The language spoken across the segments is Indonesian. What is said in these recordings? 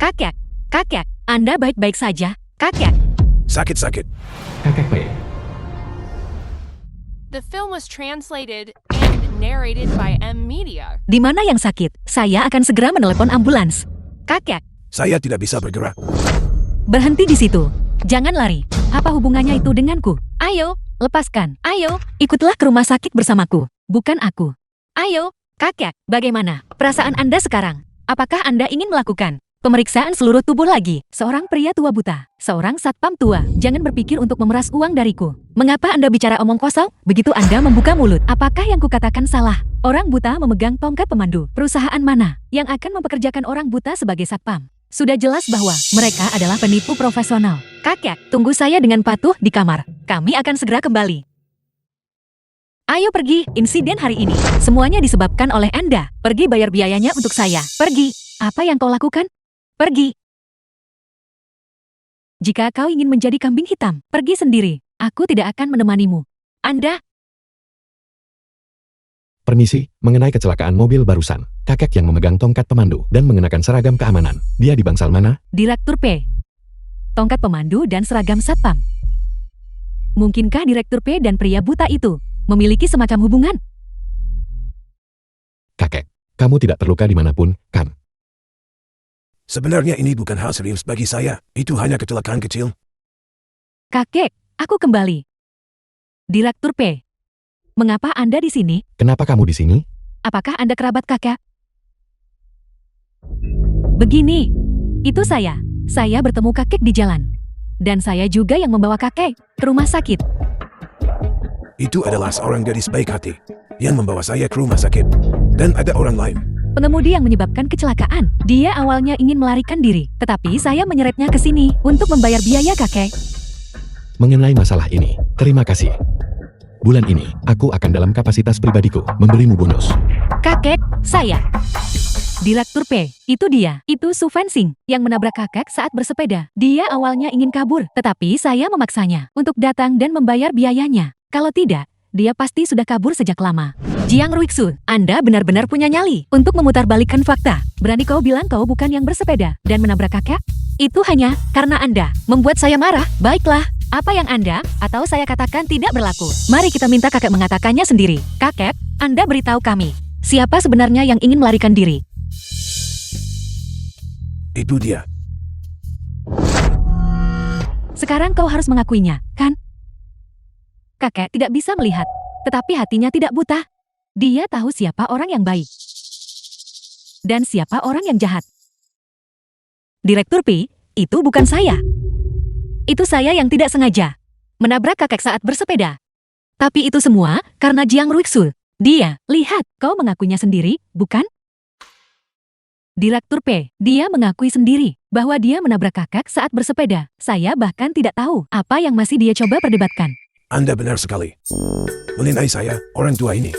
Kakek, kakek, Anda baik-baik saja, kakek. Sakit-sakit. Kakek P. The film was translated and narrated by M Media. Di mana yang sakit? Saya akan segera menelepon ambulans. Kakek, Saya tidak bisa bergerak. berhenti di situ. Jangan lari. Apa hubungannya itu denganku? Ayo, lepaskan. Ayo, ikutlah ke rumah sakit bersamaku. Bukan aku. Ayo, kakek, bagaimana perasaan Anda sekarang? Apakah Anda ingin melakukan pemeriksaan seluruh tubuh lagi? Seorang pria tua buta, seorang satpam tua. Jangan berpikir untuk memeras uang dariku. Mengapa Anda bicara omong kosong? Begitu Anda membuka mulut. Apakah yang kukatakan salah? Orang buta memegang tongkat pemandu. Perusahaan mana yang akan mempekerjakan orang buta sebagai satpam? Sudah jelas bahwa mereka adalah penipu profesional. Kakek, tunggu saya dengan patuh di kamar. Kami akan segera kembali. Ayo pergi, insiden hari ini. Semuanya disebabkan oleh Anda. Pergi bayar biayanya untuk saya. Pergi. Apa yang kau lakukan? Pergi. Jika kau ingin menjadi kambing hitam, pergi sendiri. Aku tidak akan menemanimu. Anda, Permisi, mengenai kecelakaan mobil barusan. Kakek yang memegang tongkat pemandu dan mengenakan seragam keamanan. Dia di bangsal mana? Direktur P. Tongkat pemandu dan seragam satpam. Mungkinkah Direktur P dan pria buta itu memiliki semacam hubungan? Kakek, kamu tidak terluka dimanapun, kan? Sebenarnya ini bukan hal serius bagi saya. Itu hanya kecelakaan kecil. Kakek, aku kembali. Direktur P. Mengapa Anda di sini? Kenapa kamu di sini? Apakah Anda kerabat kakek? Begini, itu saya. Saya bertemu kakek di jalan. Dan saya juga yang membawa kakek ke rumah sakit. Itu adalah seorang gadis baik hati yang membawa saya ke rumah sakit. Dan ada orang lain. Pengemudi yang menyebabkan kecelakaan. Dia awalnya ingin melarikan diri, tetapi saya menyeretnya ke sini untuk membayar biaya kakek. Mengenai masalah ini, terima kasih. Bulan ini, aku akan dalam kapasitas pribadiku memberimu bonus. Kakek, saya. Direktur P, itu dia. Itu Su Fencing yang menabrak kakek saat bersepeda. Dia awalnya ingin kabur, tetapi saya memaksanya untuk datang dan membayar biayanya. Kalau tidak, dia pasti sudah kabur sejak lama. Jiang Ruixu, Anda benar-benar punya nyali untuk memutarbalikkan fakta. Berani kau bilang kau bukan yang bersepeda dan menabrak kakek? Itu hanya karena Anda membuat saya marah. Baiklah, apa yang Anda atau saya katakan tidak berlaku. Mari kita minta kakek mengatakannya sendiri. Kakek, Anda beritahu kami, siapa sebenarnya yang ingin melarikan diri? Itu dia. Sekarang kau harus mengakuinya, kan? Kakek tidak bisa melihat, tetapi hatinya tidak buta. Dia tahu siapa orang yang baik dan siapa orang yang jahat. Direktur P, itu bukan saya. Itu saya yang tidak sengaja menabrak kakek saat bersepeda. Tapi itu semua karena Jiang Ruixu. Dia, lihat, kau mengakuinya sendiri, bukan? Direktur P, dia mengakui sendiri bahwa dia menabrak kakek saat bersepeda. Saya bahkan tidak tahu apa yang masih dia coba perdebatkan. Anda benar sekali. Mengenai saya, orang tua ini.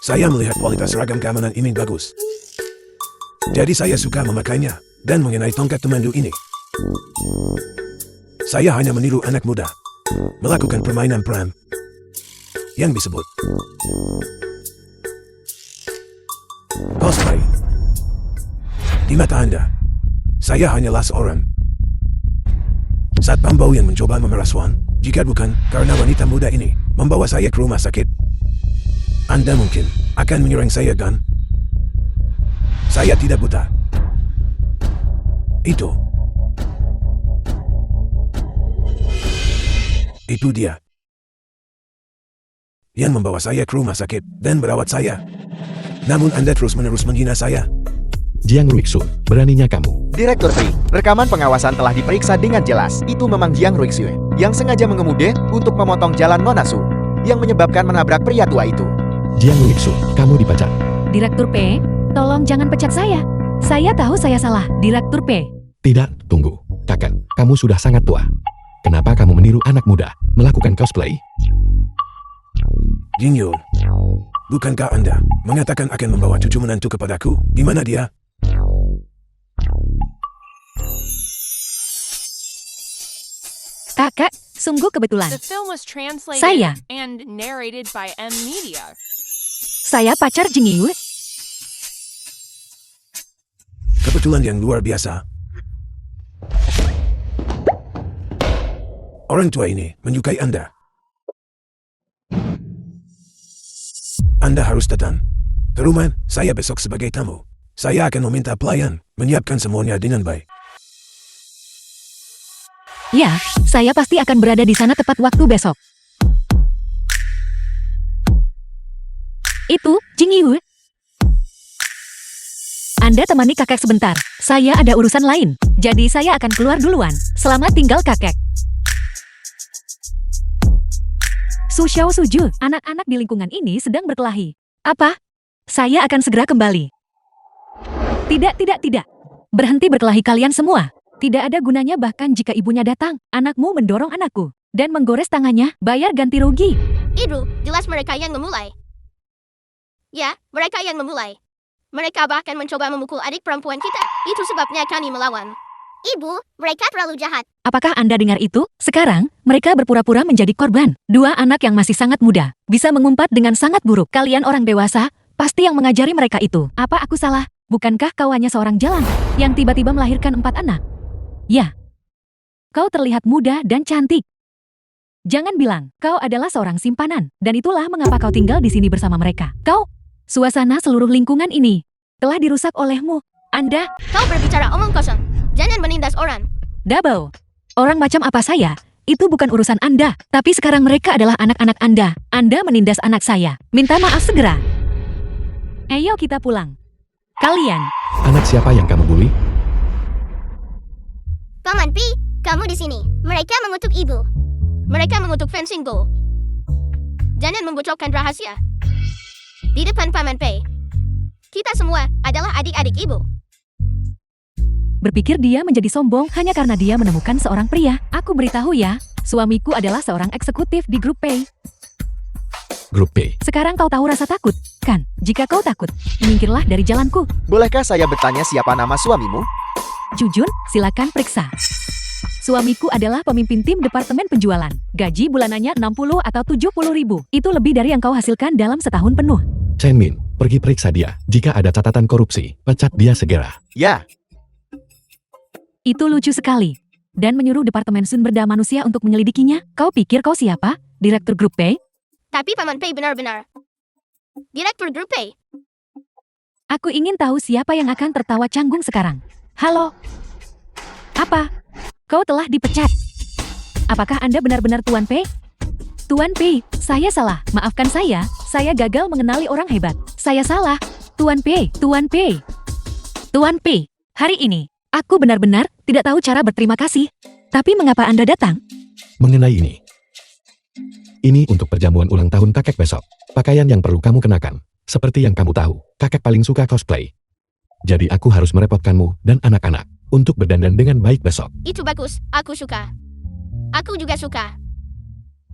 Saya melihat kualitas seragam keamanan ini bagus. Jadi saya suka memakainya. Dan mengenai tongkat pemandu ini. Saya hanya meniru anak muda. Melakukan permainan pram. Yang disebut cosplay. Di mata Anda, saya hanyalah seorang satpam bau yang mencoba memeras uang. Jika bukan karena wanita muda ini membawa saya ke rumah sakit, Anda mungkin akan menyerang saya, kan? Saya tidak buta. Itu dia yang membawa saya ke rumah sakit dan merawat saya. Namun Anda terus-menerus menghina saya. Jiang Ruixu, beraninya kamu. Direktur Pri, rekaman pengawasan telah diperiksa dengan jelas. Itu memang Jiang Ruixu yang sengaja mengemudi untuk memotong jalan Nona Su yang menyebabkan menabrak pria tua itu. Jiang Ruixu, kamu dipecat. Direktur P, tolong jangan pecat saya. Saya tahu saya salah, Direktur P. Tidak, tunggu. Kakak, kamu sudah sangat tua. Kenapa kamu meniru anak muda melakukan cosplay? Jin Yun, bukankah Anda mengatakan akan membawa cucu menantu kepadaku? Di mana dia? Kakak, sungguh kebetulan. The film was translated Saya. and narrated by M Media. Saya pacar Jing Yu. Kebetulan yang luar biasa. Orang tua ini menyukai Anda. Anda harus datang ke rumah saya besok sebagai tamu. Saya akan meminta pelayan menyiapkan semuanya dengan baik. Ya, saya pasti akan berada di sana tepat waktu besok. Itu, Jing Yu. Anda temani kakek sebentar. Saya ada urusan lain. Jadi saya akan keluar duluan. Selamat tinggal kakek. Su Xiao Suju, anak-anak di lingkungan ini sedang berkelahi. Apa? Saya akan segera kembali. Tidak. Berhenti berkelahi kalian semua. Tidak ada gunanya bahkan jika ibunya datang. Anakmu mendorong anakku dan menggores tangannya, bayar ganti rugi. Ibu, jelas mereka yang memulai. Ya, mereka yang memulai. Mereka bahkan mencoba memukul adik perempuan kita. Itu sebabnya kami melawan. Ibu, mereka terlalu jahat. Apakah Anda dengar itu? Sekarang, mereka berpura-pura menjadi korban. Dua anak yang masih sangat muda, bisa mengumpat dengan sangat buruk. Kalian orang dewasa, pasti yang mengajari mereka itu. Apa aku salah? Bukankah kau hanya seorang jalan, yang tiba-tiba melahirkan 4 anak? Ya. Kau terlihat muda dan cantik. Jangan bilang, kau adalah seorang simpanan, dan itulah mengapa kau tinggal di sini bersama mereka. Suasana seluruh lingkungan ini, telah dirusak olehmu. Anda, Kau berbicara omong kosong. Jangan menindas orang. Double. Orang macam apa saya? Itu bukan urusan Anda. Tapi sekarang mereka adalah anak-anak Anda. Anda menindas anak saya. Minta maaf segera. Ayo kita pulang. Kalian. Anak siapa yang kamu bully? Paman Pi, kamu di sini. Mereka mengutuk ibu. Mereka mengutuk fencing go. Jangan membocorkan rahasia. Di depan Paman Pi. Kita semua adalah adik-adik ibu. Berpikir dia menjadi sombong hanya karena dia menemukan seorang pria. Aku beritahu ya, suamiku adalah seorang eksekutif di grup P. Grup P. Sekarang kau tahu rasa takut, kan? Jika kau takut, minggirlah dari jalanku. Bolehkah saya bertanya siapa nama suamimu? Jujun, silakan periksa. Suamiku adalah pemimpin tim departemen penjualan. Gaji bulanannya 60 atau 70 ribu. Itu lebih dari yang kau hasilkan dalam setahun penuh. Chen Min, pergi periksa dia. Jika ada catatan korupsi, pecat dia segera. Ya, Itu lucu sekali. Dan menyuruh Departemen Sumber Daya Manusia untuk menyelidikinya. Kau pikir kau siapa? Direktur grup P? Tapi Paman Pi benar-benar direktur grup P. Aku ingin tahu siapa yang akan tertawa canggung sekarang. Halo? Apa? Kau telah dipecat. Apakah Anda benar-benar Tuan P? Tuan P, saya salah. Maafkan saya gagal mengenali orang hebat. Saya salah. Tuan P, Tuan P. Tuan P, hari ini, aku benar-benar tidak tahu cara berterima kasih. Tapi mengapa Anda datang? Mengenai ini. Ini untuk perjamuan ulang tahun kakek besok. Pakaian yang perlu kamu kenakan. Seperti yang kamu tahu, kakek paling suka cosplay. Jadi aku harus merepotkanmu dan anak-anak untuk berdandan dengan baik besok. Itu bagus, aku suka. Aku juga suka.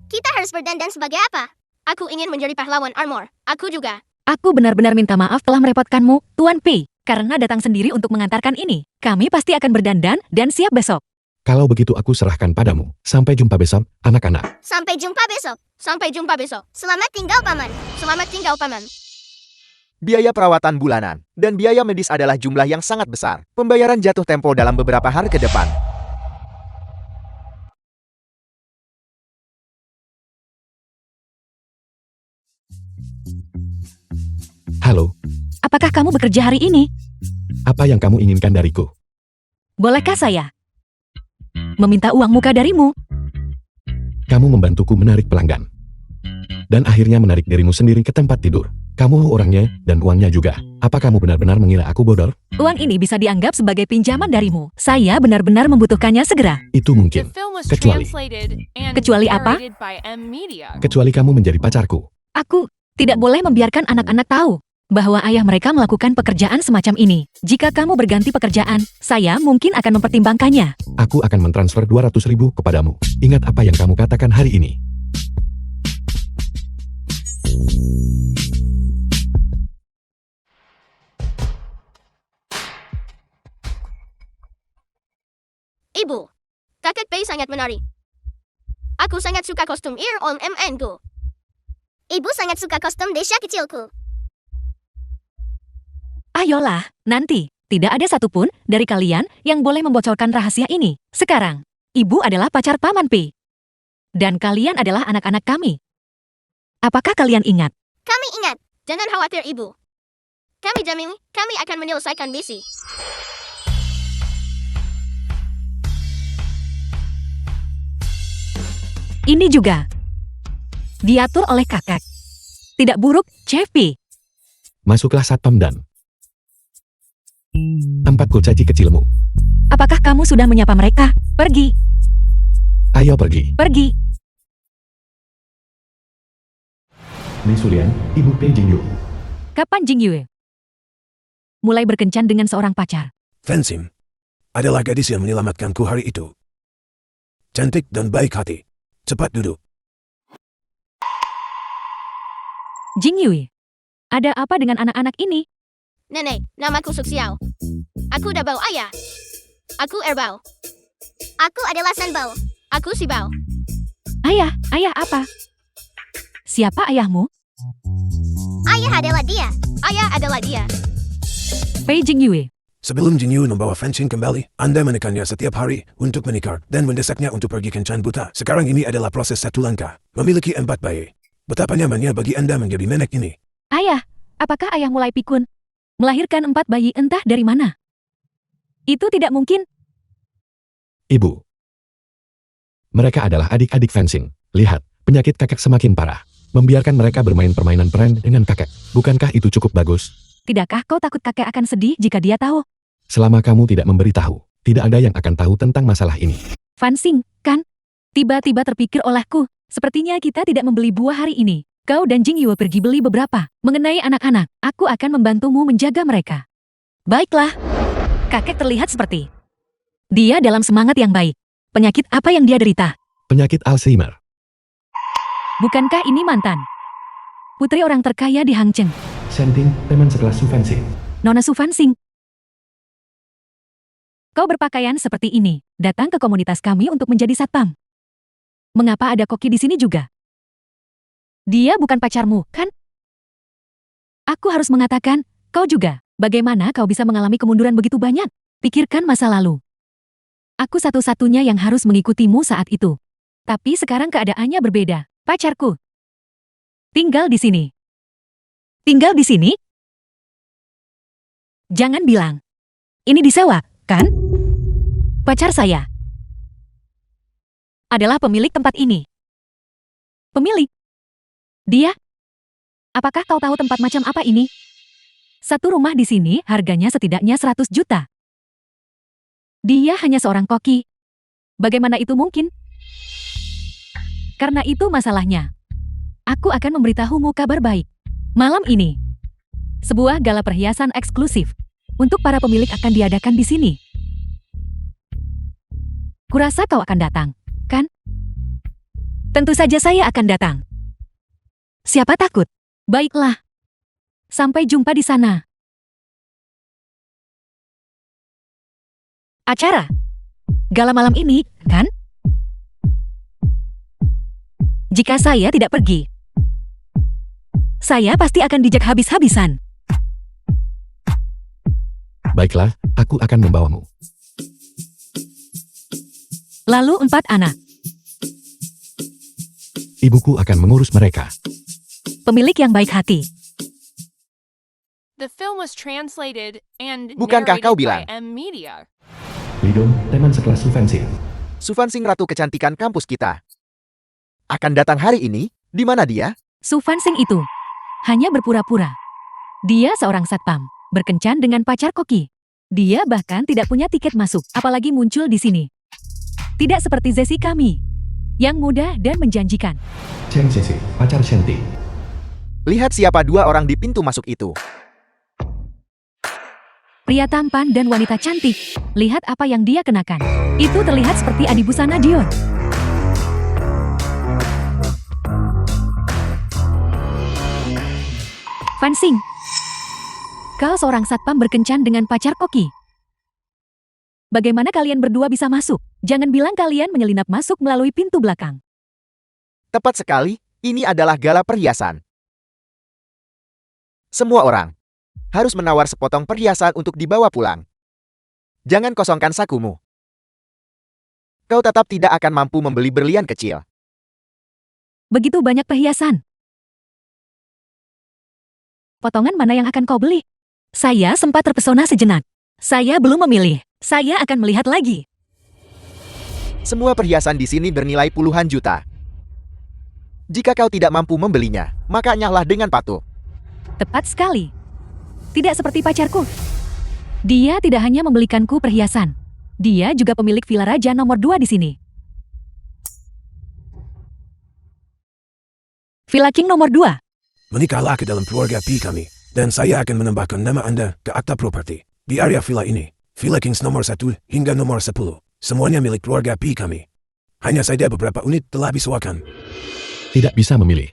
Kita harus berdandan sebagai apa? Aku ingin menjadi pahlawan armor. Aku juga. Aku benar-benar minta maaf telah merepotkanmu, Tuan P. Karena datang sendiri untuk mengantarkan ini. Kami pasti akan berdandan dan siap besok. Kalau begitu aku serahkan padamu. Sampai jumpa besok, anak-anak. Sampai jumpa besok. Sampai jumpa besok. Selamat tinggal Paman. Selamat tinggal Paman. biaya perawatan bulanan dan biaya medis adalah jumlah yang sangat besar. Pembayaran jatuh tempo dalam beberapa hari ke depan. Halo, Apakah kamu bekerja hari ini? apa yang kamu inginkan dariku? Bolehkah saya meminta uang muka darimu? Kamu membantuku menarik pelanggan. Dan akhirnya menarik dirimu sendiri ke tempat tidur. Kamu orangnya dan uangnya juga. Apa kamu benar-benar mengira aku bodoh? Uang ini bisa dianggap sebagai pinjaman darimu. Saya benar-benar membutuhkannya segera. Itu The mungkin. film was Kecuali. translated and Kecuali apa? narrated by M Media. Kecuali kamu menjadi pacarku. Aku tidak boleh membiarkan anak-anak tahu bahwa ayah mereka melakukan pekerjaan semacam ini. Jika kamu berganti pekerjaan, saya mungkin akan mempertimbangkannya. Aku akan mentransfer 200.000 kepadamu. Ingat apa yang kamu katakan hari ini. Ibu, kakek Pei sangat menarik. Aku sangat suka kostum Ear on MN Go. Ibu sangat suka kostum Desya kecilku. Ayolah, nanti. Tidak ada satupun dari kalian yang boleh membocorkan rahasia ini. Sekarang, ibu adalah pacar Paman P. Dan kalian adalah anak-anak kami. Apakah kalian ingat? Kami ingat. Jangan khawatir, Ibu. Kami jamin, kami akan menyelesaikan misi. Ini juga diatur oleh kakak. Tidak buruk, Chevy. Masuklah satpam dan 4 kurcaci kecilmu. Apakah kamu sudah menyapa mereka? Pergi, Ayo pergi. pergi. Li Sulian, Ibu Pei Jingyu. Kapan Jingyue mulai berkencan dengan seorang pacar? Fansim adalah gadis yang menyelamatkanku hari itu. Cantik dan baik hati. Cepat duduk. Jingyue, ada apa dengan anak-anak ini? Nenek, namaku Suxiao. Aku dah bau ayah. Aku Erbao. Aku adalah Sanbao. Aku Sibao. Ayah apa? Siapa ayahmu? Ayah adalah dia. Ayah adalah dia. Pei Jingyue. Sebelum Jinyu membawa Fansim kembali, Anda menekannya setiap hari untuk menikah dan mendesaknya untuk pergi kencan buta. Sekarang ini adalah proses satu langkah. Memiliki 4 bayi. Betapa nyamannya bagi Anda menjadi menek ini. Ayah, apakah ayah mulai pikun? Melahirkan 4 bayi entah dari mana? Itu tidak mungkin. Ibu. Mereka adalah adik-adik fencing. Lihat, penyakit kakek semakin parah. Membiarkan mereka bermain permainan peran dengan kakek. Bukankah itu cukup bagus? Tidakkah kau takut kakek akan sedih jika dia tahu? Selama kamu tidak memberitahu, tidak ada yang akan tahu tentang masalah ini. Fansing, kan? Tiba-tiba terpikir olehku, sepertinya kita tidak membeli buah hari ini. Kau dan Jingyue pergi beli beberapa. Mengenai anak-anak, aku akan membantumu menjaga mereka. Baiklah. Kakek terlihat seperti dia dalam semangat yang baik. Penyakit apa yang dia derita? Penyakit Alzheimer. Bukankah ini mantan putri orang terkaya di Hangzhou, Senting, teman sekelas Su Fencing. Nona Su Fansing? Kau berpakaian seperti ini, datang ke komunitas kami untuk menjadi satpam. Mengapa ada Koki di sini juga? Dia bukan pacarmu, kan? Aku harus mengatakan, kau juga. Bagaimana kau bisa mengalami kemunduran begitu banyak? Pikirkan masa lalu. Aku satu-satunya yang harus mengikutimu saat itu. Tapi sekarang keadaannya berbeda. Pacarku tinggal di sini. Tinggal di sini? Jangan bilang. Ini disewa, kan? Pacar saya adalah pemilik tempat ini. Pemilik? Dia? Apakah kau tahu tempat macam apa ini? Satu rumah di sini harganya setidaknya 100 juta. Dia hanya seorang koki. Bagaimana itu mungkin? Karena itu masalahnya. Aku akan memberitahumu kabar baik. Malam ini, sebuah gala perhiasan eksklusif untuk para pemilik akan diadakan di sini. Kurasa kau akan datang, kan? Tentu saja saya akan datang. Siapa takut? Baiklah. Sampai jumpa di sana. Acara gala malam ini, kan? Jika saya tidak pergi, saya pasti akan dijak habis-habisan. Baiklah, aku akan membawamu. Lalu 4 anak. Ibuku akan mengurus mereka. Pemilik yang baik hati. The film was translated and Bukankah narrated kau by bilang? M Media. Lidong, teman sekelas Su Fencing. Su Fansing ratu kecantikan kampus kita. Akan datang hari ini? Di mana dia? Su Fansing itu hanya berpura-pura. Dia seorang satpam, berkencan dengan pacar koki. Dia bahkan tidak punya tiket masuk, apalagi muncul di sini. Tidak seperti Zesi kami, yang mudah dan menjanjikan. Cheng Sisi, pacar Shanti. Lihat siapa 2 orang di pintu masuk itu. Pria tampan dan wanita cantik. Lihat apa yang dia kenakan. Itu terlihat seperti adibusana Dior. Fansing, kau seorang satpam berkencan dengan pacar koki. Bagaimana kalian berdua bisa masuk? Jangan bilang kalian menyelinap masuk melalui pintu belakang. Tepat sekali, ini adalah gala perhiasan. Semua orang harus menawar sepotong perhiasan untuk dibawa pulang. Jangan kosongkan sakumu. Kau tetap tidak akan mampu membeli berlian kecil. Begitu banyak perhiasan. Potongan mana yang akan kau beli? Saya sempat terpesona sejenak. Saya belum memilih. Saya akan melihat lagi. Semua perhiasan di sini bernilai puluhan juta. Jika kau tidak mampu membelinya, maka nyahlah dengan patuh. Tepat sekali. Tidak seperti pacarku. Dia tidak hanya membelikanku perhiasan. Dia juga pemilik villa raja nomor 2 di sini. Villa King nomor 2. Menikahlah ke dalam keluarga P kami, dan saya akan menambahkan nama Anda ke akta properti. Di area villa ini, Villa Kings nomor 1 hingga nomor 10, semuanya milik keluarga P kami. Hanya saja beberapa unit telah disewakan. Tidak bisa memilih.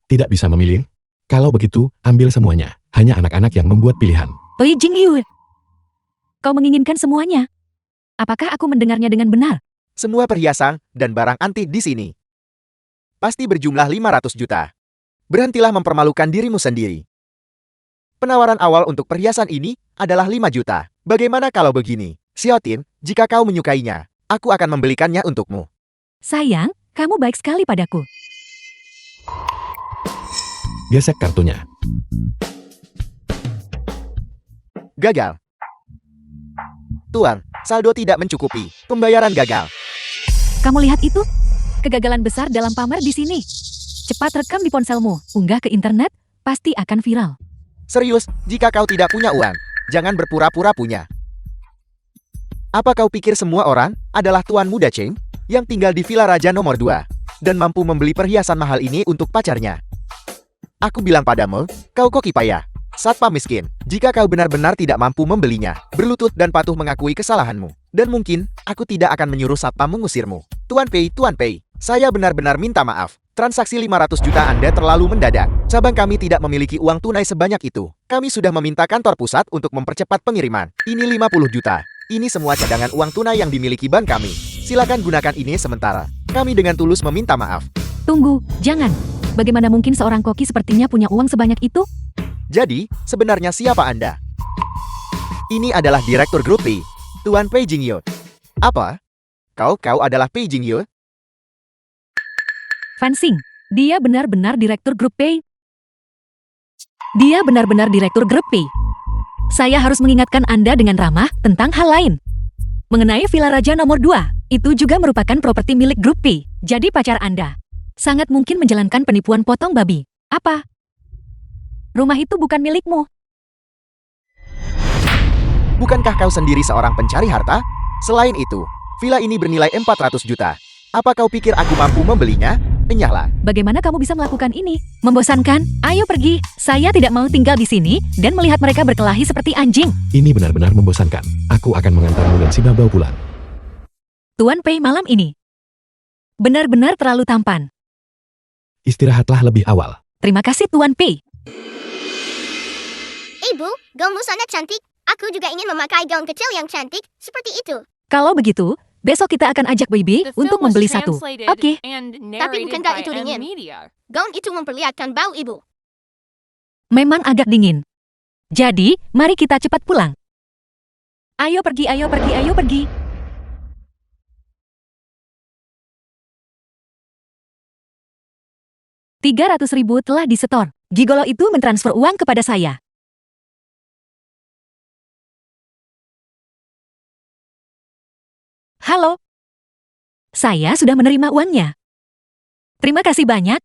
Tidak bisa memilih? Kalau begitu, ambil semuanya. Hanya anak-anak yang membuat pilihan. Oi Jingyu. Kau menginginkan semuanya. Apakah aku mendengarnya dengan benar? Semua perhiasan dan barang antik di sini pasti berjumlah 500 juta. Berhentilah mempermalukan dirimu sendiri. Penawaran awal untuk perhiasan ini adalah 5 juta. Bagaimana kalau begini? Xiaotin, jika kau menyukainya, aku akan membelikannya untukmu. Sayang, kamu baik sekali padaku. Gesek kartunya. Gagal. Tuan, saldo tidak mencukupi. Pembayaran gagal. Kamu lihat itu? Kegagalan besar dalam pamer di sini. Cepat rekam di ponselmu, unggah ke internet, pasti akan viral. Serius, jika kau tidak punya uang, jangan berpura-pura punya. Apa kau pikir semua orang adalah Tuan Muda Cheng yang tinggal di Villa Raja nomor 2 dan mampu membeli perhiasan mahal ini untuk pacarnya? Aku bilang padamu, kau koki payah, satpam miskin. Jika kau benar-benar tidak mampu membelinya, berlutut dan patuh mengakui kesalahanmu. Dan mungkin, aku tidak akan menyuruh satpam mengusirmu. Tuan Pei, saya benar-benar minta maaf. Transaksi 500 juta Anda terlalu mendadak. Cabang kami tidak memiliki uang tunai sebanyak itu. Kami sudah meminta kantor pusat untuk mempercepat pengiriman. Ini 50 juta. Ini semua cadangan uang tunai yang dimiliki bank kami. Silakan gunakan ini sementara. Kami dengan tulus meminta maaf. Tunggu, jangan. Bagaimana mungkin seorang koki sepertinya punya uang sebanyak itu? Jadi, sebenarnya siapa Anda? Ini adalah Direktur Grup P, Tuan Pei Jingyu. Apa? Kau adalah Pei Jingyu? Fansing, dia benar-benar direktur grup P. Dia benar-benar direktur grup P. Saya harus mengingatkan Anda dengan ramah tentang hal lain. Mengenai Villa Raja nomor 2, itu juga merupakan properti milik grup P. Jadi pacar Anda sangat mungkin menjalankan penipuan potong babi. Apa? Rumah itu bukan milikmu. Bukankah kau sendiri seorang pencari harta? Selain itu, villa ini bernilai 400 juta. Apa kau pikir aku mampu membelinya? Enyahlah. Bagaimana kamu bisa melakukan ini? Membosankan? Ayo pergi. Saya tidak mau tinggal di sini dan melihat mereka berkelahi seperti anjing. Ini benar-benar membosankan. Aku akan mengantarmu dan si Babau pulang. Tuan Pei malam ini benar-benar terlalu tampan. Istirahatlah lebih awal. Terima kasih Tuan Pei. Ibu, gaunmu sangat cantik. Aku juga ingin memakai gaun kecil yang cantik seperti itu. Kalau begitu, besok kita akan ajak Baby The untuk film was membeli satu. translated Oke. and Tapi narrated bukankah by itu M dingin? Media. Gaun itu memperlihatkan bau ibu. Memang agak dingin. Jadi, mari kita cepat pulang. Ayo pergi, ayo pergi, ayo pergi. $300.000 telah disetor. Gigolo itu mentransfer uang kepada saya. Halo. Saya sudah menerima uangnya. Terima kasih banyak.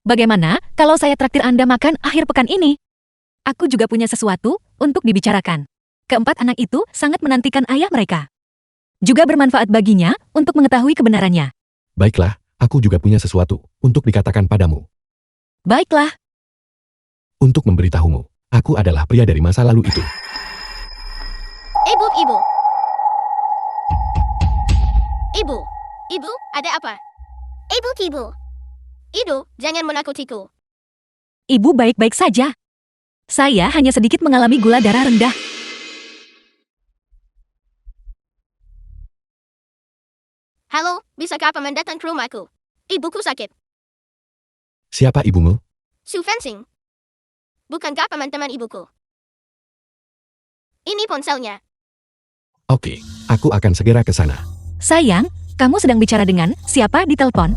Bagaimana kalau saya traktir Anda makan akhir pekan ini? Aku juga punya sesuatu untuk dibicarakan. Keempat anak itu sangat menantikan ayah mereka. Juga bermanfaat baginya untuk mengetahui kebenarannya. Baiklah, aku juga punya sesuatu untuk dikatakan padamu. Baiklah. Untuk memberitahumu, aku adalah pria dari masa lalu itu. Ibu. Ibu, ada apa? Ibu, jangan menakutiku. Ibu baik-baik saja. Saya hanya sedikit mengalami gula darah rendah. Halo, bisakah paman datang ke rumahku? Ibuku sakit. Siapa ibumu? Su Fencing. Bukankah paman teman ibuku? Ini ponselnya. Oke, aku akan segera ke sana. Sayang, kamu sedang bicara dengan siapa di telepon?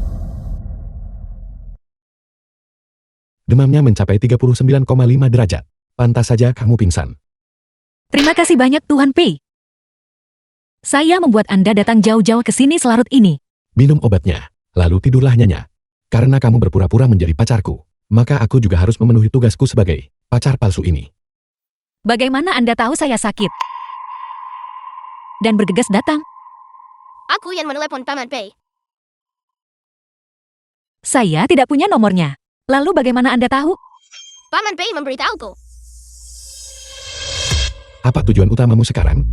Demamnya mencapai 39,5 derajat. Pantas saja kamu pingsan. Terima kasih banyak Tuan Pei. Saya membuat Anda datang jauh-jauh ke sini selarut ini. Minum obatnya, lalu tidurlah nyenyak. Karena kamu berpura-pura menjadi pacarku, maka aku juga harus memenuhi tugasku sebagai pacar palsu ini. Bagaimana Anda tahu saya sakit? Dan bergegas datang. Aku yang menelepon Paman Pei. Saya tidak punya nomornya. Lalu bagaimana Anda tahu? Paman Pei memberitahuku. Apa tujuan utamamu sekarang?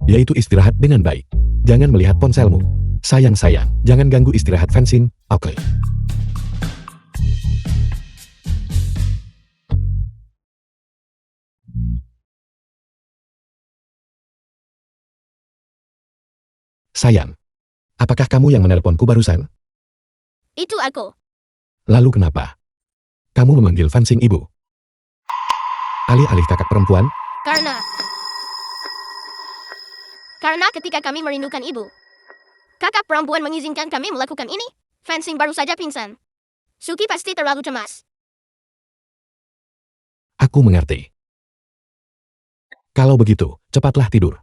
Yaitu istirahat dengan baik. Jangan melihat ponselmu. Sayang, jangan ganggu istirahat Fansin, oke? Sayang, apakah kamu yang menelponku barusan? Itu aku. Lalu kenapa? Kamu memanggil Fansing ibu? Alih-alih kakak perempuan? Karena ketika kami merindukan ibu, kakak perempuan mengizinkan kami melakukan ini. Fansing baru saja pingsan. Suki pasti terlalu cemas. Aku mengerti. Kalau begitu, cepatlah tidur.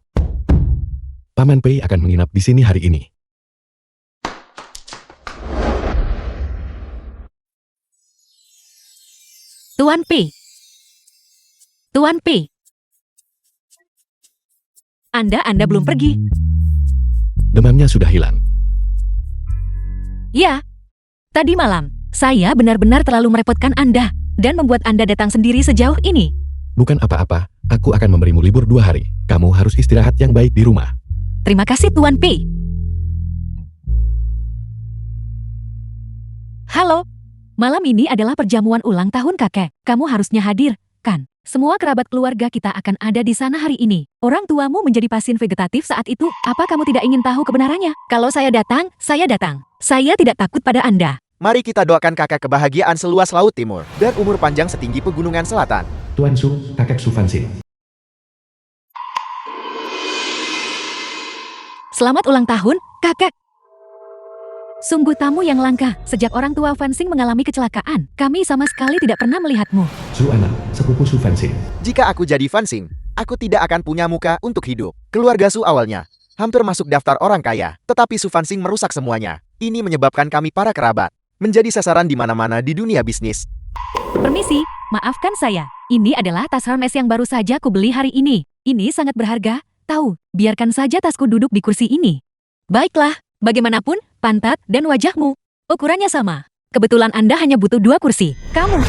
Paman Pei akan menginap di sini hari ini. Tuan Pei. Tuan Pei. Anda belum pergi. Demamnya sudah hilang. Ya. Tadi malam, saya benar-benar terlalu merepotkan Anda dan membuat Anda datang sendiri sejauh ini. Bukan apa-apa, aku akan memberimu libur 2 hari. Kamu harus istirahat yang baik di rumah. Terima kasih Tuan Pei. Halo. Malam ini adalah perjamuan ulang tahun kakek. Kamu harusnya hadir, kan? Semua kerabat keluarga kita akan ada di sana hari ini. Orang tuamu menjadi pasien vegetatif saat itu. Apa kamu tidak ingin tahu kebenarannya? Kalau saya datang, saya datang. Saya tidak takut pada Anda. Mari kita doakan kakak kebahagiaan seluas laut timur dan umur panjang setinggi pegunungan selatan. Tuan Su, kakek Su Fansin. Selamat ulang tahun, kakek. Sungguh tamu yang langka. Sejak orang tua Fansing mengalami kecelakaan, kami sama sekali tidak pernah melihatmu. Su anak, sepupu Su Fansin. Jika aku jadi Fansing, aku tidak akan punya muka untuk hidup. Keluarga Su awalnya hampir masuk daftar orang kaya, tetapi Su Fansing merusak semuanya. Ini menyebabkan kami para kerabat menjadi sasaran di mana-mana di dunia bisnis. Permisi, maafkan saya. Ini adalah tas Hermes yang baru saja ku beli hari ini. Ini sangat berharga. Tahu, biarkan saja tasku duduk di kursi ini. Baiklah, bagaimanapun, pantat dan wajahmu ukurannya sama. Kebetulan Anda hanya butuh 2 kursi. Kamu.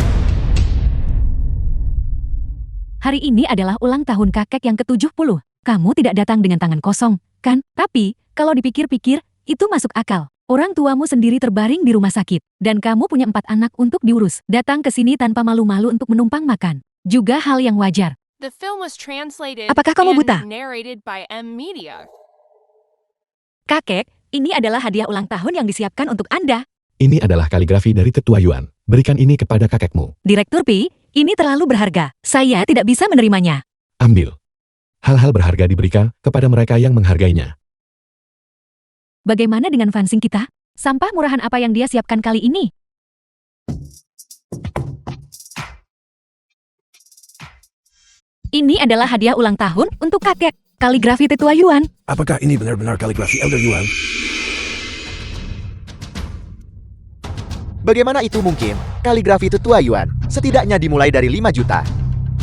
Hari ini adalah ulang tahun kakek yang ke-70. Kamu tidak datang dengan tangan kosong, kan? Tapi, kalau dipikir-pikir, itu masuk akal. Orang tuamu sendiri terbaring di rumah sakit, dan kamu punya 4 anak untuk diurus. Datang ke sini tanpa malu-malu untuk menumpang makan. Juga hal yang wajar. The film was translated Apakah kamu buta? and narrated by M Media. Kakek, ini adalah hadiah ulang tahun yang disiapkan untuk Anda. Ini adalah kaligrafi dari Tetua Yuan. Berikan ini kepada kakekmu. Direktur Pi, ini terlalu berharga. Saya tidak bisa menerimanya. Ambil. Hal-hal berharga diberikan kepada mereka yang menghargainya. Bagaimana dengan Fansing kita? Sampah murahan apa yang dia siapkan kali ini? Ini adalah hadiah ulang tahun untuk kakek. Kaligrafi Tetua Yuan. Apakah ini benar-benar kaligrafi Elder Yuan? Bagaimana itu mungkin? Kaligrafi Tetua Yuan setidaknya dimulai dari 5 juta.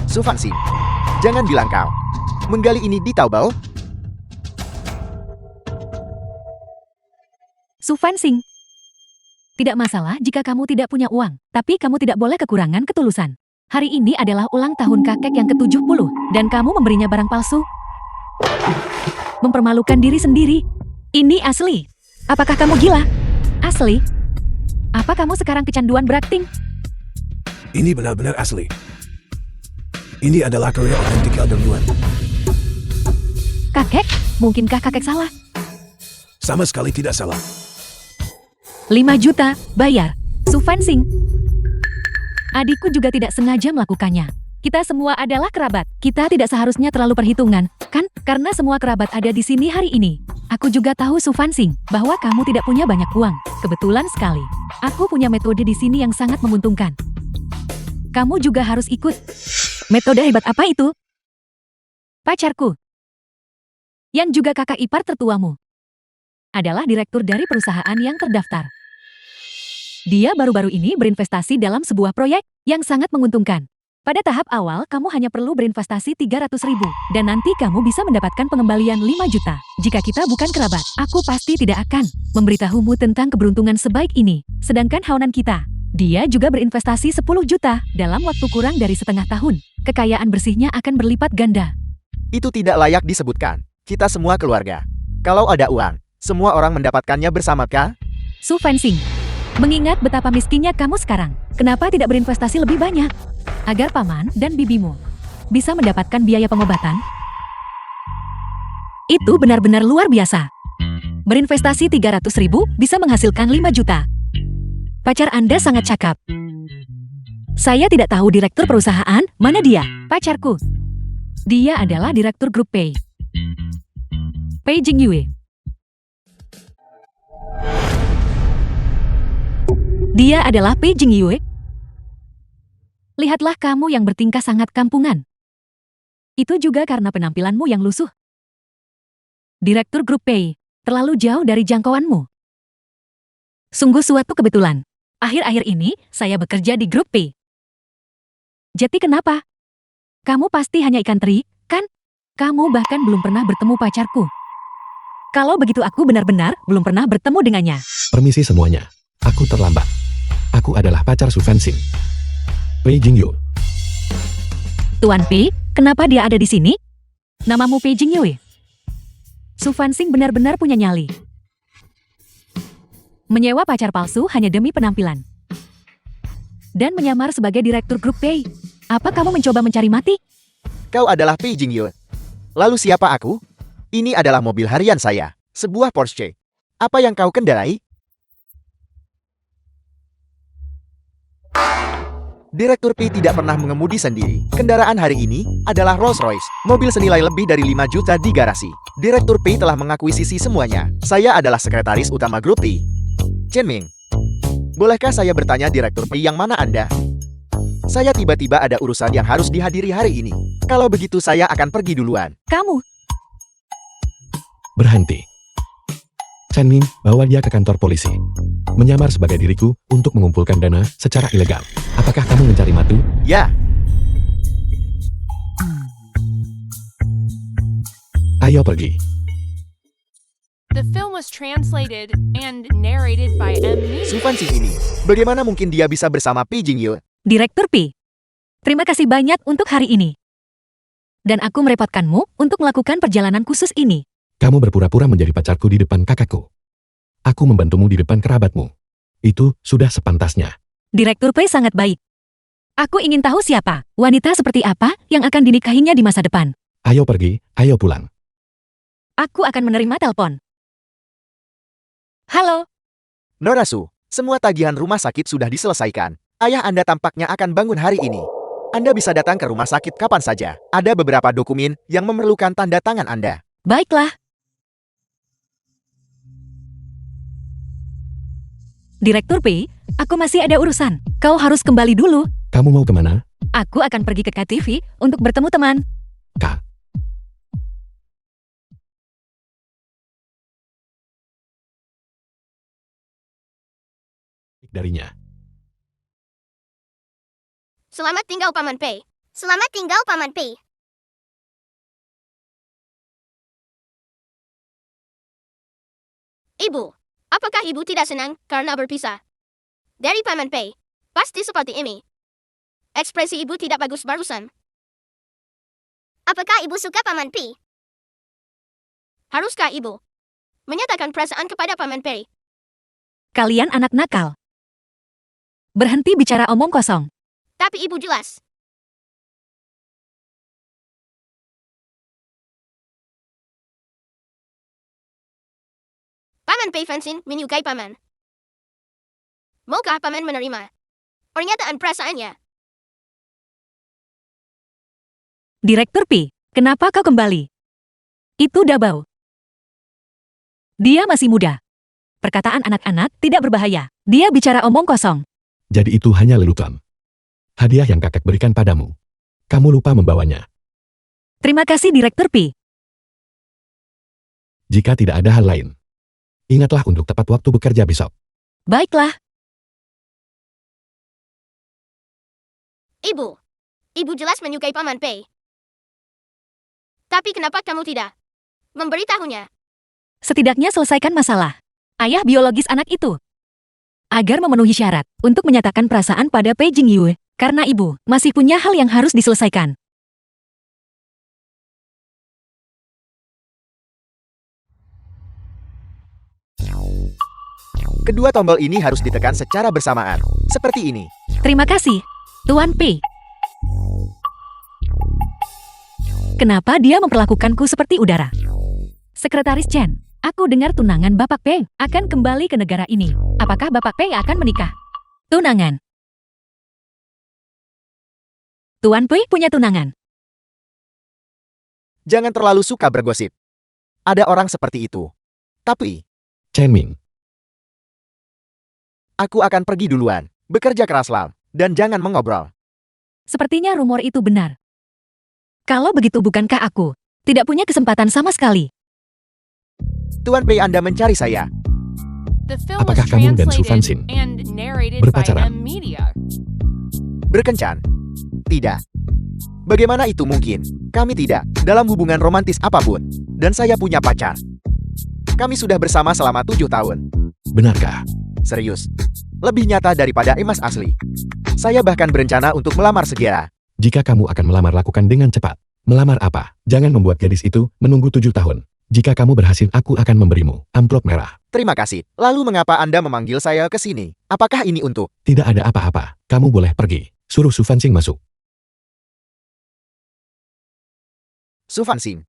Su Fansing, jangan bilang kau menggali ini di Taobao. Su Fansing. Tidak masalah jika kamu tidak punya uang, tapi kamu tidak boleh kekurangan ketulusan. Hari ini adalah ulang tahun kakek yang ke-70, dan kamu memberinya barang palsu. Mempermalukan diri sendiri. Ini asli. Apakah kamu gila? Asli? Apa kamu sekarang kecanduan berakting? Ini benar-benar asli. Ini adalah karya otentik Elder Yuan. Kakek? Mungkinkah kakek salah? Sama sekali tidak salah. 5 juta, bayar. Su Fansing. Adikku juga tidak sengaja melakukannya. Kita semua adalah kerabat. Kita tidak seharusnya terlalu perhitungan, kan? Karena semua kerabat ada di sini hari ini. Aku juga tahu Su Fansing, bahwa kamu tidak punya banyak uang. Kebetulan sekali. Aku punya metode di sini yang sangat menguntungkan. Kamu juga harus ikut. Metode hebat apa itu? Pacarku, yang juga kakak ipar tertuamu, adalah direktur dari perusahaan yang terdaftar. Dia baru-baru ini berinvestasi dalam sebuah proyek yang sangat menguntungkan. Pada tahap awal, kamu hanya perlu berinvestasi 300.000, dan nanti kamu bisa mendapatkan pengembalian 5 juta. Jika kita bukan kerabat, aku pasti tidak akan memberitahumu tentang keberuntungan sebaik ini. Sedangkan Haonan kita, dia juga berinvestasi 10 juta dalam waktu kurang dari setengah tahun. Kekayaan bersihnya akan berlipat ganda. Itu tidak layak disebutkan. Kita semua keluarga. Kalau ada uang, semua orang mendapatkannya bersama kah? Su Fanxing, mengingat betapa miskinnya kamu sekarang, kenapa tidak berinvestasi lebih banyak? Agar paman dan bibimu bisa mendapatkan biaya pengobatan? Itu benar-benar luar biasa. Berinvestasi 300.000 bisa menghasilkan 5 juta. Pacar Anda sangat cakap. Saya tidak tahu direktur perusahaan, mana dia? Pacarku. Dia adalah direktur grup Pei. Pei Jingyue. Dia adalah Pei Jingyue. Lihatlah kamu yang bertingkah sangat kampungan. Itu juga karena penampilanmu yang lusuh. Direktur grup Pei, terlalu jauh dari jangkauanmu. Sungguh suatu kebetulan. Akhir-akhir ini, saya bekerja di grup Pei. Jadi kenapa? Kamu pasti hanya ikan teri, kan? Kamu bahkan belum pernah bertemu pacarku. Kalau begitu aku benar-benar belum pernah bertemu dengannya. Permisi semuanya. Aku terlambat. Aku adalah pacar Su Fanxing. Pei Jingyue. Tuan Pei, kenapa dia ada di sini? Namamu Pei Jingyue. Su Fanxing benar-benar punya nyali. Menyewa pacar palsu hanya demi penampilan. Dan menyamar sebagai direktur grup Pei. Apa kamu mencoba mencari mati? Kau adalah Pei Jingyue. Lalu siapa aku? Ini adalah mobil harian saya. Sebuah Porsche. Apa yang kau kendarai? Direktur P tidak pernah mengemudi sendiri. Kendaraan hari ini adalah Rolls-Royce, mobil senilai lebih dari 5 juta di garasi. Direktur P telah mengakuisisi semuanya. Saya adalah sekretaris utama grup P. Chen Ming, bolehkah saya bertanya Direktur P yang mana Anda? Saya tiba-tiba ada urusan yang harus dihadiri hari ini. Kalau begitu saya akan pergi duluan. Kamu. Berhenti. Chen Ming, bawa dia ke kantor polisi. Menyamar sebagai diriku untuk mengumpulkan dana secara ilegal. Apakah kamu mencari matu? Ya, Ayo pergi. The film was translated and narrated by M. Su Ming. Fanxing ini. Bagaimana mungkin dia bisa bersama Pei Jingyue? Direktur P. Terima kasih banyak untuk hari ini. Dan aku merepotkanmu untuk melakukan perjalanan khusus ini. Kamu berpura-pura menjadi pacarku di depan kakakku. Aku membantumu di depan kerabatmu. Itu sudah sepantasnya. Direktur Pei sangat baik. Aku ingin tahu siapa, wanita seperti apa yang akan dinikahinya di masa depan. Ayo pergi, ayo pulang. Aku akan menerima telepon. Halo, Nora Su, semua tagihan rumah sakit sudah diselesaikan. Ayah Anda tampaknya akan bangun hari ini. Anda bisa datang ke rumah sakit kapan saja. Ada beberapa dokumen yang memerlukan tanda tangan Anda. baiklah. Direktur P, aku masih ada urusan. Kau harus kembali dulu. Kamu mau kemana? Aku akan pergi ke KTV untuk bertemu teman. Kak. Darinya. Selamat tinggal Paman Pei. Selamat tinggal Paman Pei. Ibu, apakah ibu tidak senang karena berpisah? Dari Paman Pei, pasti seperti ini. Ekspresi ibu tidak bagus barusan. Apakah ibu suka Paman Pei? Haruskah ibu menyatakan perasaan kepada Paman Pei? Kalian anak nakal. Berhenti bicara omong kosong. Tapi ibu jelas. Paman Pei Fanxing menyukai Paman. Maukah Paman menerima pernyataan perasaannya? Direktur P, kenapa kau kembali? Itu Dabao. Dia masih muda. Perkataan anak-anak tidak berbahaya. Dia bicara omong kosong. Jadi itu hanya lelucon. Hadiah yang kakek berikan padamu. Kamu lupa membawanya. Terima kasih Direktur Pi. Jika tidak ada hal lain, ingatlah untuk tepat waktu bekerja besok. Baiklah. Ibu. Ibu jelas menyukai Paman Pei. Tapi kenapa kamu tidak memberitahunya? Setidaknya selesaikan masalah ayah biologis anak itu. Agar memenuhi syarat untuk menyatakan perasaan pada Pei Jingyue, karena ibu masih punya hal yang harus diselesaikan. Kedua tombol ini harus ditekan secara bersamaan. Seperti ini. Terima kasih, Tuan Pei. Kenapa dia memperlakukanku seperti udara? Sekretaris Chen, aku dengar tunangan Bapak Pei akan kembali ke negara ini. Apakah Bapak Pei akan menikah? Tunangan. Tuan Pei punya tunangan. Jangan terlalu suka bergosip. Ada orang seperti itu. Tapi, Chen Ming, aku akan pergi duluan. Bekerja keraslah. Dan jangan mengobrol. Sepertinya rumor itu benar. Kalau begitu bukankah aku tidak punya kesempatan sama sekali? Tuan Pei Anda mencari saya. The film Apakah was kamu dan Su Fan translated Xin and narrated by berpacaran? M Media. Berkencan? Tidak. Bagaimana itu mungkin? Kami tidak dalam hubungan romantis apapun. Dan saya punya pacar. Kami sudah bersama selama 7 tahun. benarkah? Serius. Lebih nyata daripada emas asli. Saya bahkan berencana untuk melamar segera. Jika kamu akan melamar, lakukan dengan cepat. Melamar apa? Jangan membuat gadis itu menunggu 7 tahun. Jika kamu berhasil, aku akan memberimu amplop merah. Terima kasih. Lalu mengapa Anda memanggil saya ke sini? Apakah ini untuk... Tidak ada apa-apa. Kamu boleh pergi. Suruh Su Fan Xin masuk. Su Fan Xin.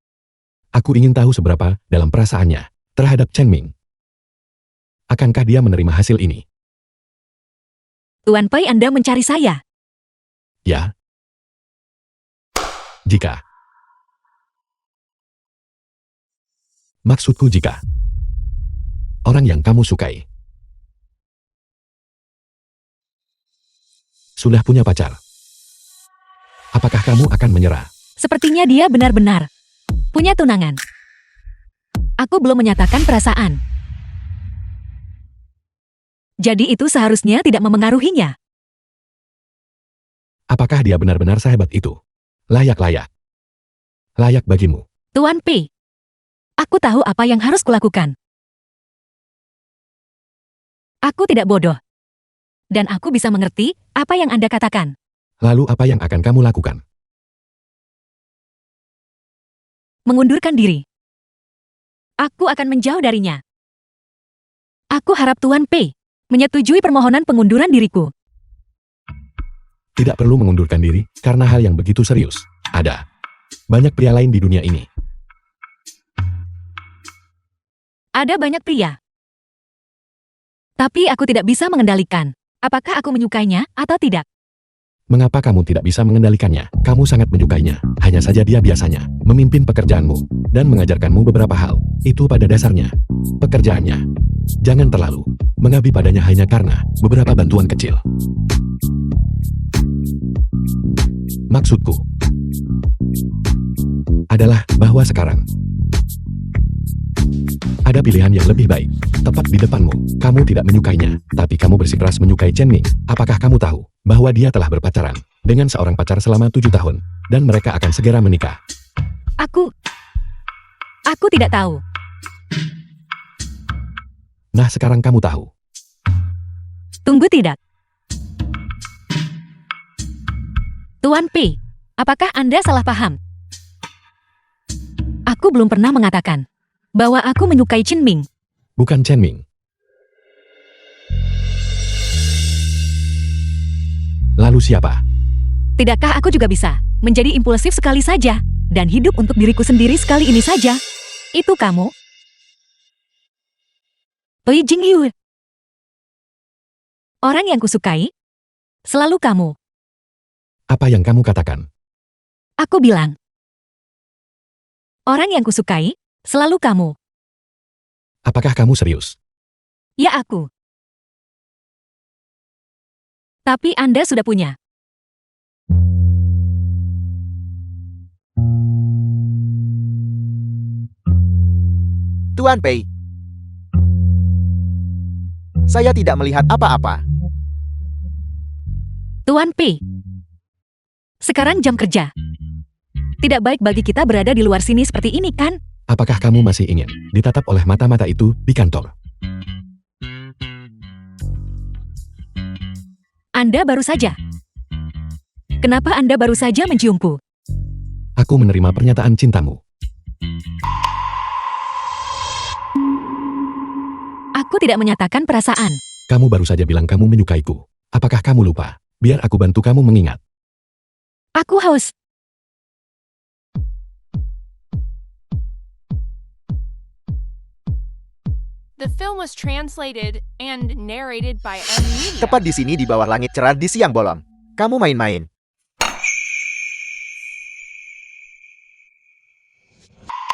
Aku ingin tahu seberapa dalam perasaannya terhadap Chen Ming. Akankah dia menerima hasil ini? Tuan Pei Anda mencari saya. Ya. Jika. Maksudku jika. Orang yang kamu sukai sudah punya pacar. Apakah kamu akan menyerah? Sepertinya dia benar-benar punya tunangan. Aku belum menyatakan perasaan. Jadi itu seharusnya tidak memengaruhinya. Apakah dia benar-benar sehebat itu? Layak-layak. Layak bagimu. Tuan Pei, aku tahu apa yang harus kulakukan. Aku tidak bodoh. Dan aku bisa mengerti apa yang Anda katakan. Lalu apa yang akan kamu lakukan? Mengundurkan diri. Aku akan menjauh darinya. Aku harap Tuan Pei menyetujui permohonan pengunduran diriku. Tidak perlu mengundurkan diri, karena hal yang begitu serius. Ada banyak pria lain di dunia ini. Ada banyak pria. Tapi aku tidak bisa mengendalikan apakah aku menyukainya atau tidak. Mengapa kamu tidak bisa mengendalikannya? Kamu sangat menyukainya. Hanya saja dia biasanya memimpin pekerjaanmu dan mengajarkanmu beberapa hal. Itu pada dasarnya pekerjaannya. Jangan terlalu mengabdi padanya hanya karena beberapa bantuan kecil. Maksudku adalah bahwa sekarang ada pilihan yang lebih baik, tepat di depanmu. Kamu tidak menyukainya, tapi kamu bersikeras menyukai Chen Ming. Apakah kamu tahu bahwa dia telah berpacaran dengan seorang pacar selama 7 tahun, dan mereka akan segera menikah? Aku tidak tahu. Nah, sekarang kamu tahu. Tunggu tidak. Tuan Pei, apakah Anda salah paham? Aku belum pernah mengatakan bahwa aku menyukai Chen Ming. Bukan Chen Ming. Lalu siapa? Tidakkah aku juga bisa menjadi impulsif sekali saja dan hidup untuk diriku sendiri sekali ini saja? Itu kamu? Pei Jingyue. Orang yang kusukai selalu kamu. Apa yang kamu katakan? Aku bilang. Orang yang kusukai selalu kamu. Apakah kamu serius? Ya aku. Tapi Anda sudah punya Tuan Pei. Saya tidak melihat apa-apa. Tuan P. Sekarang jam kerja. Tidak baik bagi kita berada di luar sini seperti ini, kan? Apakah kamu masih ingin ditatap oleh mata-mata itu di kantor? Anda baru saja. Kenapa Anda baru saja menciumku? Aku menerima pernyataan cintamu. Aku tidak menyatakan perasaan. Kamu baru saja bilang kamu menyukaiku. Apakah kamu lupa? Biar aku bantu kamu mengingat. Aku haus. The film was translated and narrated by M. Media. Tepat di sini di bawah langit cerah di siang bolong. Kamu main-main.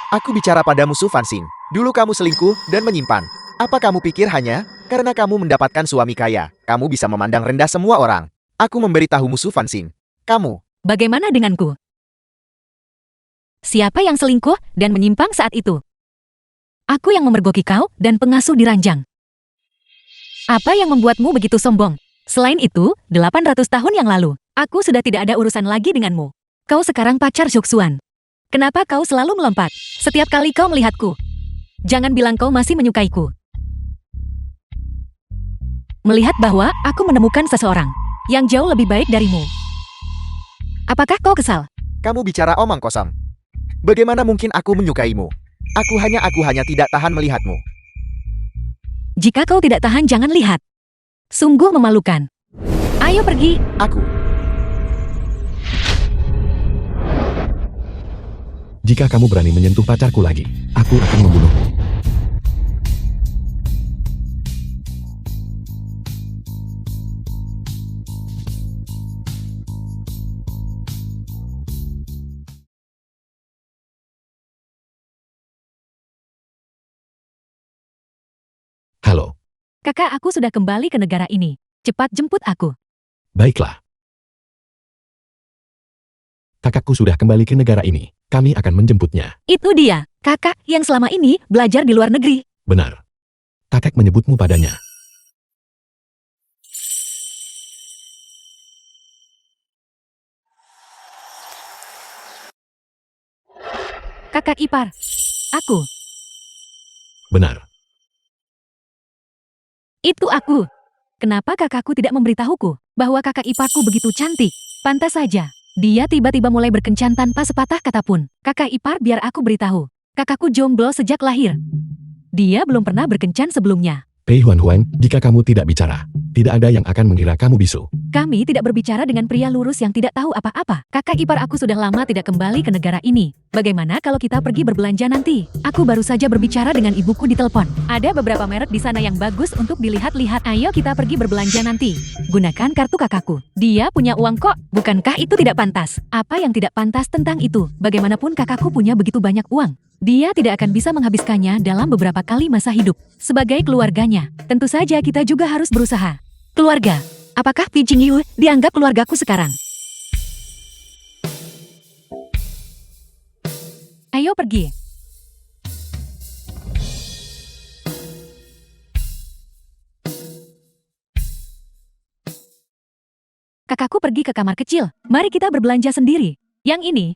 Aku bicara padamu Su Fanxing. Dulu kamu selingkuh dan menyimpan. Apa kamu pikir hanya karena kamu mendapatkan suami kaya, kamu bisa memandang rendah semua orang? Aku memberitahumu Su Fanxing. Kamu. Bagaimana denganku? Siapa yang selingkuh dan menyimpang saat itu? Aku yang memergoki kau dan pengasuh diranjang. Apa yang membuatmu begitu sombong? Selain itu, 800 tahun yang lalu, aku sudah tidak ada urusan lagi denganmu. Kau sekarang pacar Zhuxuan. Kenapa kau selalu melompat setiap kali kau melihatku? Jangan bilang kau masih menyukaiku. Melihat bahwa aku menemukan seseorang yang jauh lebih baik darimu. Apakah kau kesal? Kamu bicara omong kosong. Bagaimana mungkin aku menyukaimu? Aku hanya tidak tahan melihatmu. Jika kau tidak tahan, jangan lihat. Sungguh memalukan. Ayo pergi. Aku. Jika kamu berani menyentuh pacarku lagi, aku akan membunuhmu. Halo, Kakak, aku sudah kembali ke negara ini. Cepat jemput aku. baiklah. Kakakku sudah kembali ke negara ini. Kami akan menjemputnya. Itu dia, kakak yang selama ini belajar di luar negeri. Benar. Kakek menyebutmu padanya. Kakak ipar. Aku. Benar. Itu aku. Kenapa kakakku tidak memberitahuku bahwa kakak iparku begitu cantik? Pantas saja. Dia tiba-tiba mulai berkencan tanpa sepatah kata pun. Kakak ipar, biar aku beritahu. Kakakku jomblo sejak lahir. Dia belum pernah berkencan sebelumnya. Pei Huan, jika kamu tidak bicara, tidak ada yang akan mengira kamu bisu. Kami tidak berbicara dengan pria lurus yang tidak tahu apa-apa. Kakak ipar aku sudah lama tidak kembali ke negara ini. Bagaimana kalau kita pergi berbelanja nanti? Aku baru saja berbicara dengan ibuku di telepon. Ada beberapa merek di sana yang bagus untuk dilihat-lihat. Ayo kita pergi berbelanja nanti. Gunakan kartu kakakku. Dia punya uang kok. Bukankah itu tidak pantas? Apa yang tidak pantas tentang itu? Bagaimanapun kakakku punya begitu banyak uang. Dia tidak akan bisa menghabiskannya dalam beberapa kali masa hidup. Sebagai keluarganya, tentu saja kita juga harus berusaha. Keluarga. Apakah Pi Jingyu dianggap keluargaku sekarang? Ayo pergi. Kakakku pergi ke kamar kecil. Mari kita berbelanja sendiri. Yang ini,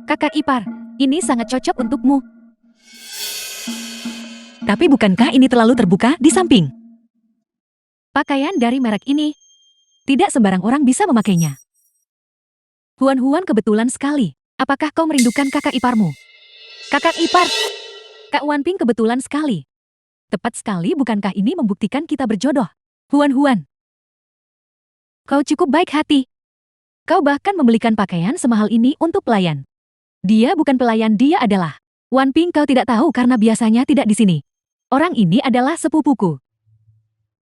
kakak ipar, ini sangat cocok untukmu. Tapi bukankah ini terlalu terbuka di samping? Pakaian dari merek ini, tidak sembarang orang bisa memakainya. Huan kebetulan sekali. Apakah kau merindukan kakak iparmu? Kakak ipar, Kak Wanping kebetulan sekali. Tepat sekali, bukankah ini membuktikan kita berjodoh? Huan, kau cukup baik hati. Kau bahkan membelikan pakaian semahal ini untuk pelayan. Dia bukan pelayan, dia adalah Wanping. Kau tidak tahu karena biasanya tidak di sini. Orang ini adalah sepupuku.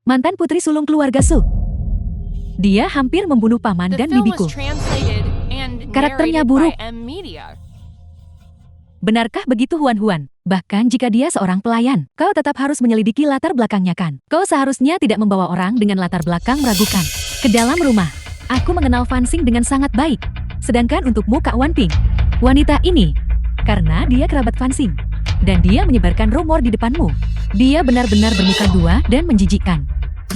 Mantan putri sulung keluarga Su. Dia hampir membunuh paman The dan film bibiku. was translated and Karakternya narrated buruk. by M. Media. Benarkah begitu Huan? Bahkan jika dia seorang pelayan, kau tetap harus menyelidiki latar belakangnya kan? Kau seharusnya tidak membawa orang dengan latar belakang meragukan ke dalam rumah. Aku mengenal Fanxing dengan sangat baik. Sedangkan untukmu Kak Wanping, wanita ini, karena dia kerabat Fanxing. dan dia menyebarkan rumor di depanmu. Dia benar-benar bermuka dua dan menjijikkan.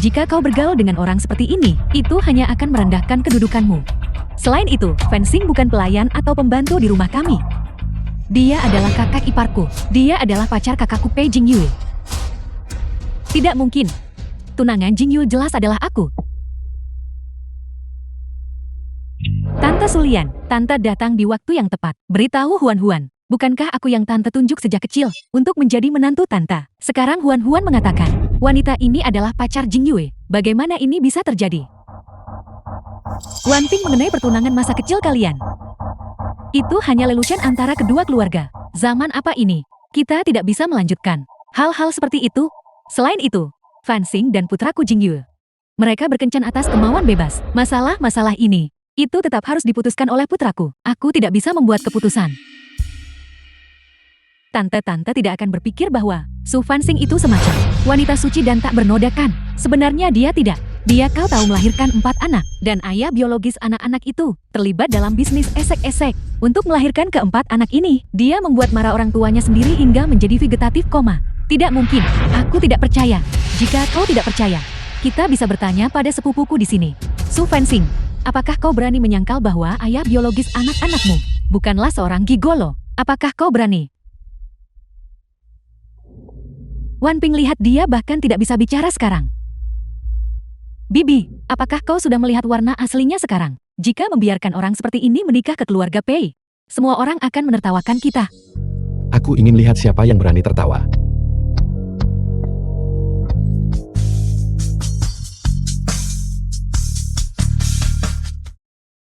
Jika kau bergaul dengan orang seperti ini, itu hanya akan merendahkan kedudukanmu. Selain itu, Fencing bukan pelayan atau pembantu di rumah kami. Dia adalah kakak iparku. Dia adalah pacar kakakku Pei Jingyue. Tidak mungkin. Tunangan Jingyue jelas adalah aku. Tante Sulian, Tante datang di waktu yang tepat. Beritahu Huan-Huan, bukankah aku yang Tante tunjuk sejak kecil untuk menjadi menantu Tante? Sekarang Huan-Huan mengatakan, wanita ini adalah pacar Jingyue. Bagaimana ini bisa terjadi? Wan Ping mengenai pertunangan masa kecil kalian. Itu hanya lelucon antara kedua keluarga. Zaman apa ini? Kita tidak bisa melanjutkan hal-hal seperti itu. Selain itu, Fencing dan putraku Jingyue, mereka berkencan atas kemauan bebas. Masalah-masalah ini, itu tetap harus diputuskan oleh putraku. Aku tidak bisa membuat keputusan. Tante-tante tidak akan berpikir bahwa Su Fencing itu semacam wanita suci dan tak bernodakan. Sebenarnya dia tidak. Dia kau tahu melahirkan 4 anak, dan ayah biologis anak-anak itu terlibat dalam bisnis esek-esek. Untuk melahirkan keempat anak ini, dia membuat marah orang tuanya sendiri hingga menjadi vegetatif koma. Tidak mungkin, aku tidak percaya. Jika kau tidak percaya, kita bisa bertanya pada sepupuku di sini. Su Fencing, apakah kau berani menyangkal bahwa ayah biologis anak-anakmu bukanlah seorang gigolo? Apakah kau berani? Wan Ping lihat dia bahkan tidak bisa bicara sekarang. Bibi, apakah kau sudah melihat warna aslinya sekarang? Jika membiarkan orang seperti ini menikah ke keluarga Pei, semua orang akan menertawakan kita. Aku ingin lihat siapa yang berani tertawa.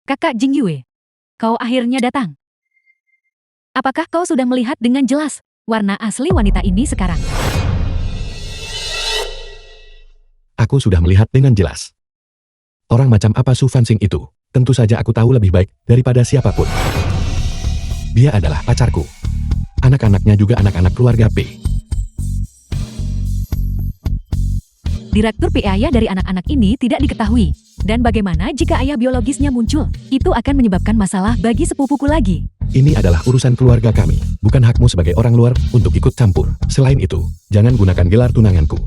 Kakak Jingyue, kau akhirnya datang. Apakah kau sudah melihat dengan jelas warna asli wanita ini sekarang? Aku sudah melihat dengan jelas. Orang macam apa Su Fencing itu? Tentu saja aku tahu lebih baik daripada siapapun. Dia adalah pacarku. Anak-anaknya juga anak-anak keluarga P. Direktur P ayah dari anak-anak ini tidak diketahui. Dan bagaimana jika ayah biologisnya muncul? Itu akan menyebabkan masalah bagi sepupuku lagi. Ini adalah urusan keluarga kami, bukan hakmu sebagai orang luar untuk ikut campur. Selain itu, jangan gunakan gelar tunanganku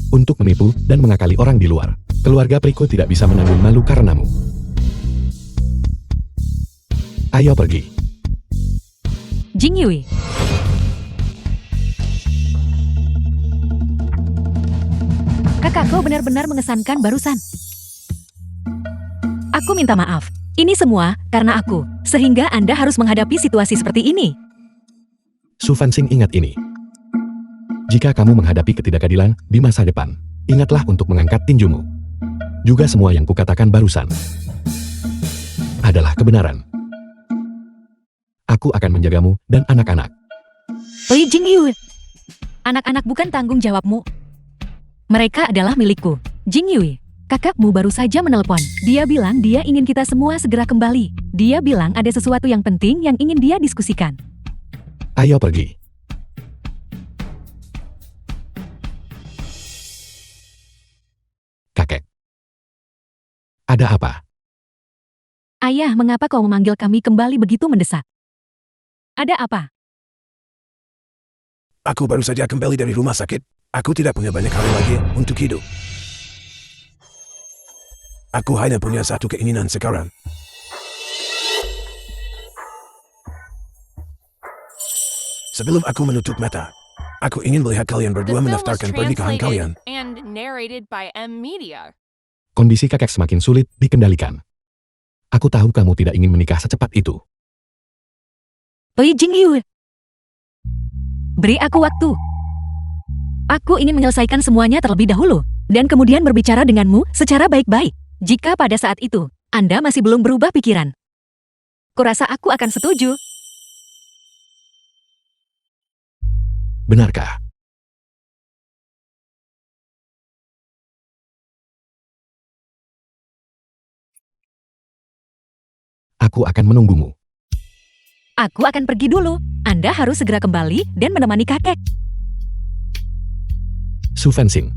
untuk menipu dan mengakali orang di luar. Keluarga Priko tidak bisa menanggung malu karenamu. Ayo pergi. Jingyue. Kakak, kau benar-benar mengesankan barusan. Aku minta maaf. Ini semua karena aku, sehingga Anda harus menghadapi situasi seperti ini. Su Fencing, ingat ini. Jika kamu menghadapi ketidakadilan di masa depan, ingatlah untuk mengangkat tinjumu. Juga semua yang kukatakan barusan adalah kebenaran. Aku akan menjagamu dan anak-anak. Pei Jingyue. Anak-anak bukan tanggung jawabmu. Mereka adalah milikku. Jingyue, kakakmu baru saja menelpon. Dia bilang dia ingin kita semua segera kembali. Dia bilang ada sesuatu yang penting yang ingin dia diskusikan. Ayo pergi. Kakek. Ada apa? Ayah, mengapa kau memanggil kami kembali begitu mendesak? Ada apa? Aku baru saja kembali dari rumah sakit. Aku tidak punya banyak hari lagi untuk hidup. Aku hanya punya satu keinginan sekarang. Sebelum aku menutup mata, aku ingin melihat kalian The berdua film was mendaftarkan pernikahan kalian. translated and narrated by M Media. Kondisi kakek semakin sulit dikendalikan. Aku tahu kamu tidak ingin menikah secepat itu. Pei Jingyue. Beri aku waktu. Aku ingin menyelesaikan semuanya terlebih dahulu, dan kemudian berbicara denganmu secara baik-baik. Jika pada saat itu, Anda masih belum berubah pikiran, kurasa aku akan setuju. Benarkah? Aku akan menunggumu. Aku akan pergi dulu. Anda harus segera kembali dan menemani kakek. Su Fencing.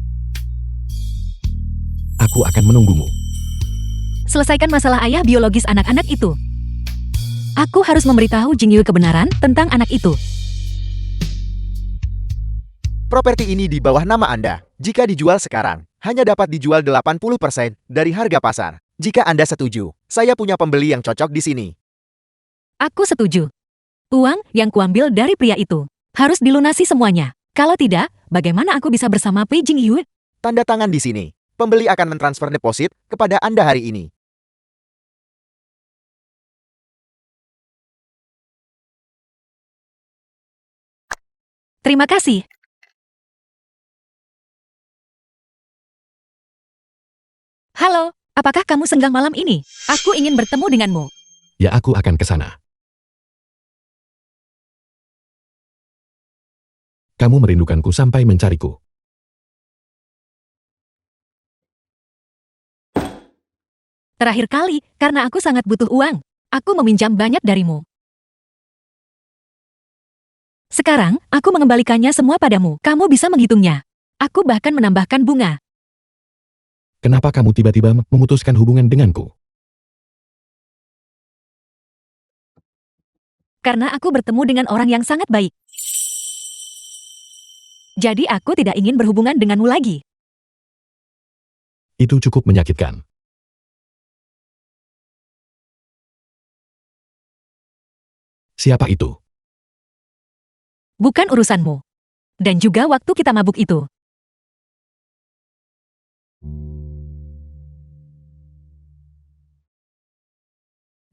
Aku akan menunggumu. Selesaikan masalah ayah biologis anak-anak itu. Aku harus memberitahu Jingyue kebenaran tentang anak itu. Properti ini di bawah nama Anda. Jika dijual sekarang, hanya dapat dijual 80% dari harga pasar. Jika Anda setuju, saya punya pembeli yang cocok di sini. Aku setuju. Uang yang kuambil dari pria itu harus dilunasi semuanya. Kalau tidak, bagaimana aku bisa bersama Pei Jingyue? Tanda tangan di sini. Pembeli akan mentransfer deposit kepada Anda hari ini. Terima kasih. Halo, apakah kamu senggang malam ini? Aku ingin bertemu denganmu. Ya, aku akan ke sana. Kamu merindukanku sampai mencariku. Terakhir kali, karena aku sangat butuh uang. Aku meminjam banyak darimu. Sekarang, aku mengembalikannya semua padamu. Kamu bisa menghitungnya. Aku bahkan menambahkan bunga. Kenapa kamu tiba-tiba memutuskan hubungan denganku? Karena aku bertemu dengan orang yang sangat baik. Jadi aku tidak ingin berhubungan denganmu lagi. Itu cukup menyakitkan. Siapa itu? Bukan urusanmu. Dan juga waktu kita mabuk itu.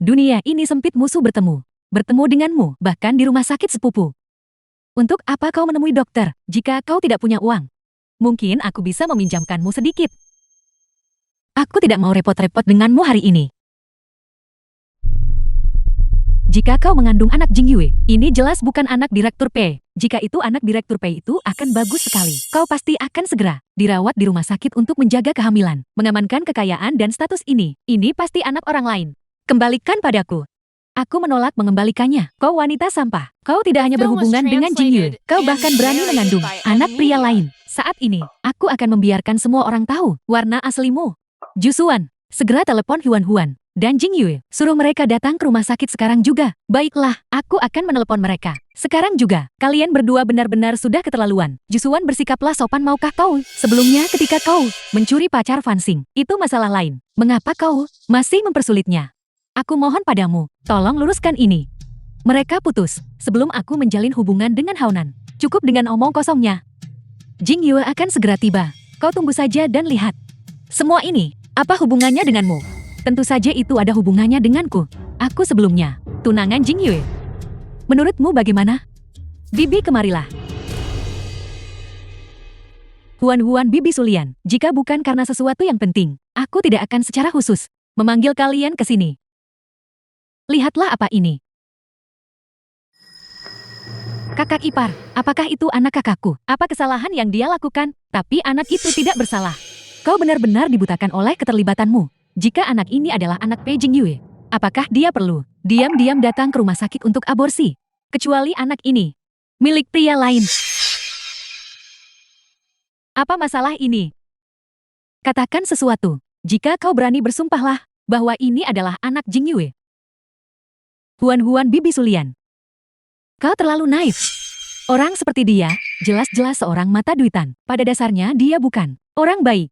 Dunia ini sempit, musuh bertemu. Bertemu denganmu, bahkan di rumah sakit sepupu. Untuk apa kau menemui dokter, jika kau tidak punya uang? Mungkin aku bisa meminjamkanmu sedikit. Aku tidak mau repot-repot denganmu hari ini. Jika kau mengandung anak Jingyue, ini jelas bukan anak Direktur P. Jika itu anak Direktur P itu akan bagus sekali. Kau pasti akan segera dirawat di rumah sakit untuk menjaga kehamilan, mengamankan kekayaan dan status ini. Ini pasti anak orang lain. Kembalikan padaku. Aku menolak mengembalikannya. Kau wanita sampah. Kau tidak hanya berhubungan dengan Jingyue, kau bahkan berani mengandung anak pria lain. Saat ini, aku akan membiarkan semua orang tahu warna aslimu. Jusuan, segera telepon Huan-Huan dan Jingyue. Suruh mereka datang ke rumah sakit sekarang juga. Baiklah, aku akan menelepon mereka. Sekarang juga, kalian berdua benar-benar sudah keterlaluan. Jusuan, bersikaplah sopan maukah kau? Sebelumnya ketika kau mencuri pacar Fansing, itu masalah lain. Mengapa kau masih mempersulitnya? Aku mohon padamu, tolong luruskan ini. Mereka putus sebelum aku menjalin hubungan dengan Haonan. Cukup dengan omong kosongnya. Jingyue akan segera tiba. Kau tunggu saja dan lihat. Semua ini, apa hubungannya denganmu? Tentu saja itu ada hubungannya denganku. Aku sebelumnya tunangan Jingyue. Menurutmu bagaimana? Bibi, kemarilah. Huan-Huan, Bibi Sulian, jika bukan karena sesuatu yang penting, aku tidak akan secara khusus memanggil kalian ke sini. Lihatlah apa ini. Kakak ipar, apakah itu anak kakakku? Apa kesalahan yang dia lakukan? Tapi anak itu tidak bersalah. Kau benar-benar dibutakan oleh keterlibatanmu. Jika anak ini adalah anak Pei Jingyue, apakah dia perlu diam-diam datang ke rumah sakit untuk aborsi? Kecuali anak ini milik pria lain. Apa masalah ini? Katakan sesuatu. Jika kau berani, bersumpahlah bahwa ini adalah anak Jingyue. Huan-Huan, Bibi Sulian. Kau terlalu naif. Orang seperti dia, jelas-jelas seorang mata duitan. Pada dasarnya dia bukan orang baik.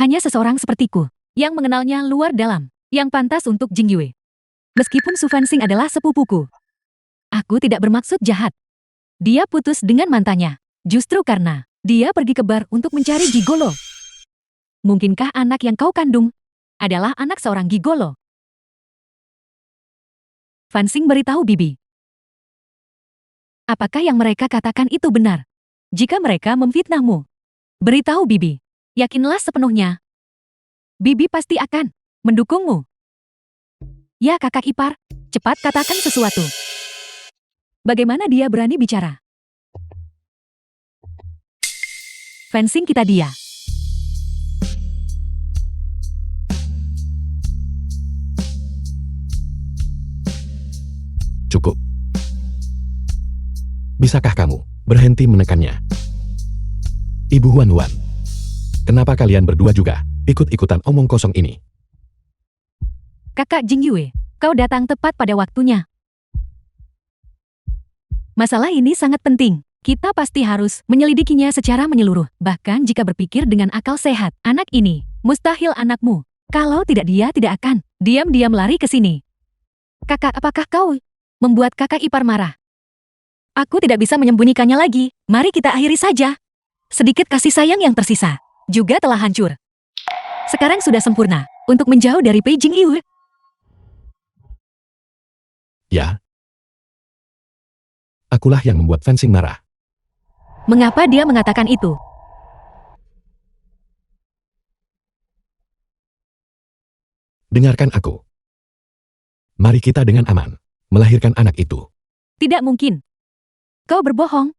Hanya seseorang sepertiku, yang mengenalnya luar dalam, yang pantas untuk Jingyue. Meskipun Su Fansing adalah sepupuku. Aku tidak bermaksud jahat. Dia putus dengan mantannya, justru karena dia pergi ke bar untuk mencari gigolo. Mungkinkah anak yang kau kandung adalah anak seorang gigolo? Fansing beritahu Bibi. Apakah yang mereka katakan itu benar? Jika mereka memfitnahmu, beritahu Bibi. Yakinlah sepenuhnya. Bibi pasti akan mendukungmu. Ya kakak ipar, cepat katakan sesuatu. Bagaimana dia berani bicara? Fansing kita dia. Cukup. Bisakah kamu berhenti menekannya? Ibu Huan-Huan, kenapa kalian berdua juga ikut-ikutan omong kosong ini? Kakak Jingyue, kau datang tepat pada waktunya. Masalah ini sangat penting. Kita pasti harus menyelidikinya secara menyeluruh. Bahkan jika berpikir dengan akal sehat, anak ini mustahil anakmu. Kalau tidak, dia tidak akan diam-diam lari ke sini. Kakak, apakah kau membuat kakak ipar marah? Aku tidak bisa menyembunyikannya lagi. Mari kita akhiri saja. Sedikit kasih sayang yang tersisa juga telah hancur. Sekarang sudah sempurna untuk menjauh dari Pei Jingyu. Ya. Akulah yang membuat Fensing marah. Mengapa dia mengatakan itu? Dengarkan aku. Mari kita dengan aman melahirkan anak itu. Tidak mungkin. Kau berbohong.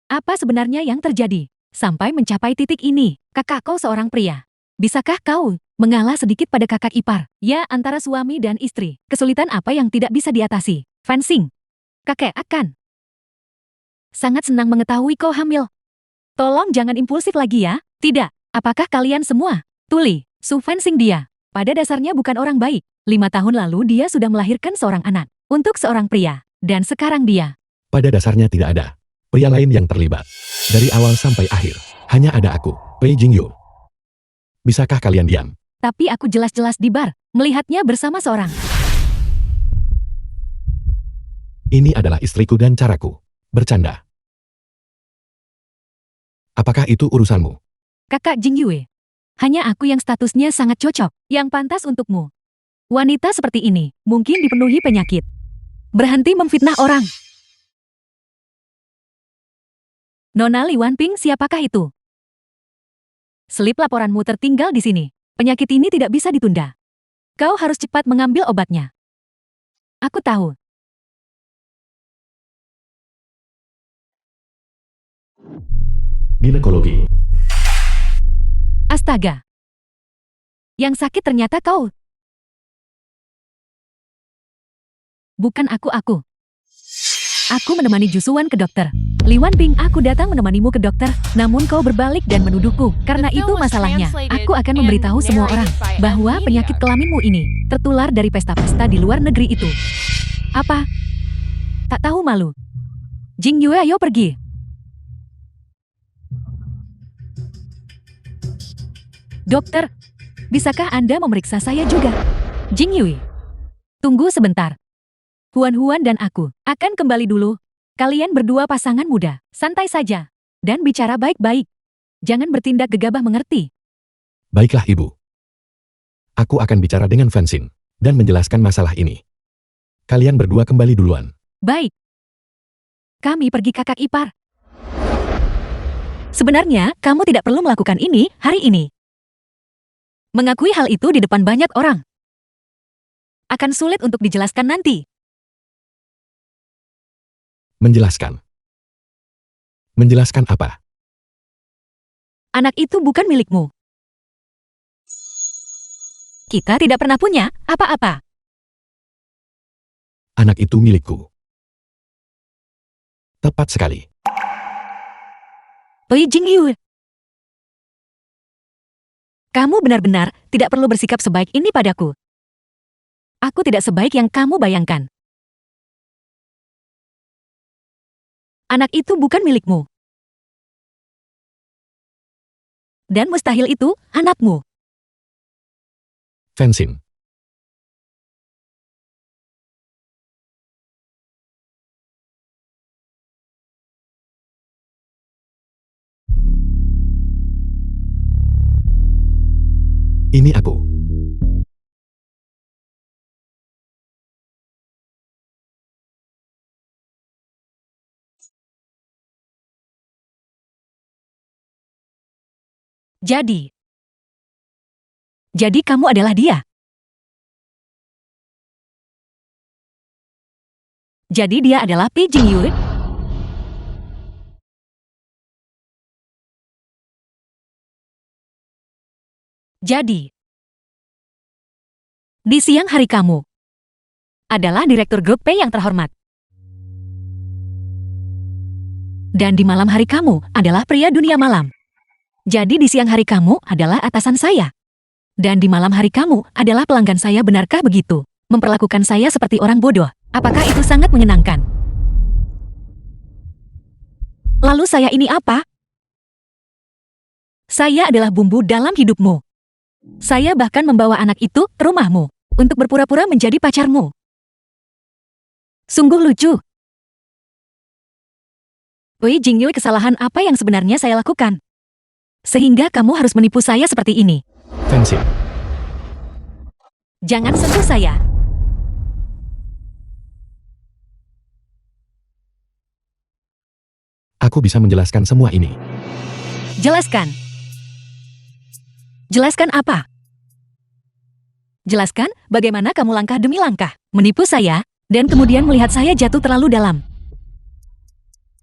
Apa sebenarnya yang terjadi sampai mencapai titik ini? Kakak kau seorang pria. Bisakah kau mengalah sedikit pada kakak ipar? Ya, antara suami dan istri. Kesulitan apa yang tidak bisa diatasi? Fencing. Kakek akan sangat senang mengetahui kau hamil. Tolong jangan impulsif lagi ya. Tidak. Apakah kalian semua tuli Su Fencing dia? Pada dasarnya bukan orang baik. 5 tahun lalu dia sudah melahirkan seorang anak untuk seorang pria. Dan sekarang dia. Pada dasarnya tidak ada pria lain yang terlibat. Dari awal sampai akhir, hanya ada aku, Pei Jingyu. Bisakah kalian diam? Tapi aku jelas-jelas di bar, melihatnya bersama seorang. Ini adalah istriku dan caraku bercanda. Apakah itu urusanmu? Kakak Jingyue. Hanya aku yang statusnya sangat cocok, yang pantas untukmu. Wanita seperti ini, mungkin dipenuhi penyakit. Berhenti memfitnah orang. Nona Li Wanping, siapakah itu? Selip laporanmu tertinggal di sini. Penyakit ini tidak bisa ditunda. Kau harus cepat mengambil obatnya. Aku tahu. Ginekologi. Astaga. Yang sakit ternyata kau. Bukan aku. Aku menemani Jusuan ke dokter. Li Wanping, aku datang menemanimu ke dokter, namun kau berbalik dan menuduhku. Karena itu masalahnya. Aku akan memberitahu semua orang bahwa penyakit kelaminmu ini tertular dari pesta-pesta di luar negeri itu. Apa? Tak tahu malu? Jingyue, ayo pergi. Dokter, bisakah Anda memeriksa saya juga? Jingyue, tunggu sebentar. Huan-Huan dan aku akan kembali dulu. Kalian berdua pasangan muda, santai saja. Dan bicara baik-baik. Jangan bertindak gegabah, mengerti? Baiklah, Ibu. Aku akan bicara dengan Fencing dan menjelaskan masalah ini. Kalian berdua kembali duluan. Baik. Kami pergi, kakak ipar. Sebenarnya, kamu tidak perlu melakukan ini hari ini. Mengakui hal itu di depan banyak orang akan sulit untuk dijelaskan nanti. Menjelaskan. Menjelaskan apa? Anak itu bukan milikmu. Kita tidak pernah punya apa-apa. Anak itu milikku. Tepat sekali. Pei Jingyu. Kamu benar-benar tidak perlu bersikap sebaik ini padaku. Aku tidak sebaik yang kamu bayangkan. Anak itu bukan milikmu. Dan mustahil itu anakmu. Fencing. Ini aku. Jadi kamu adalah dia. Jadi dia adalah Pei Jingyu. Jadi, di siang hari kamu adalah direktur grup P yang terhormat. Dan di malam hari kamu adalah pria dunia malam. Jadi di siang hari kamu adalah atasan saya. Dan di malam hari kamu adalah pelanggan saya, benarkah begitu? Memperlakukan saya seperti orang bodoh. Apakah itu sangat menyenangkan? Lalu saya ini apa? Saya adalah bumbu dalam hidupmu. Saya bahkan membawa anak itu ke rumahmu untuk berpura-pura menjadi pacarmu. Sungguh lucu. Wei Jingyue, kesalahan apa yang sebenarnya saya lakukan? Sehingga kamu harus menipu saya seperti ini. Fensin. Jangan sentuh saya. Aku bisa menjelaskan semua ini. Jelaskan. Jelaskan apa? Jelaskan bagaimana kamu langkah demi langkah menipu saya, dan kemudian melihat saya jatuh terlalu dalam.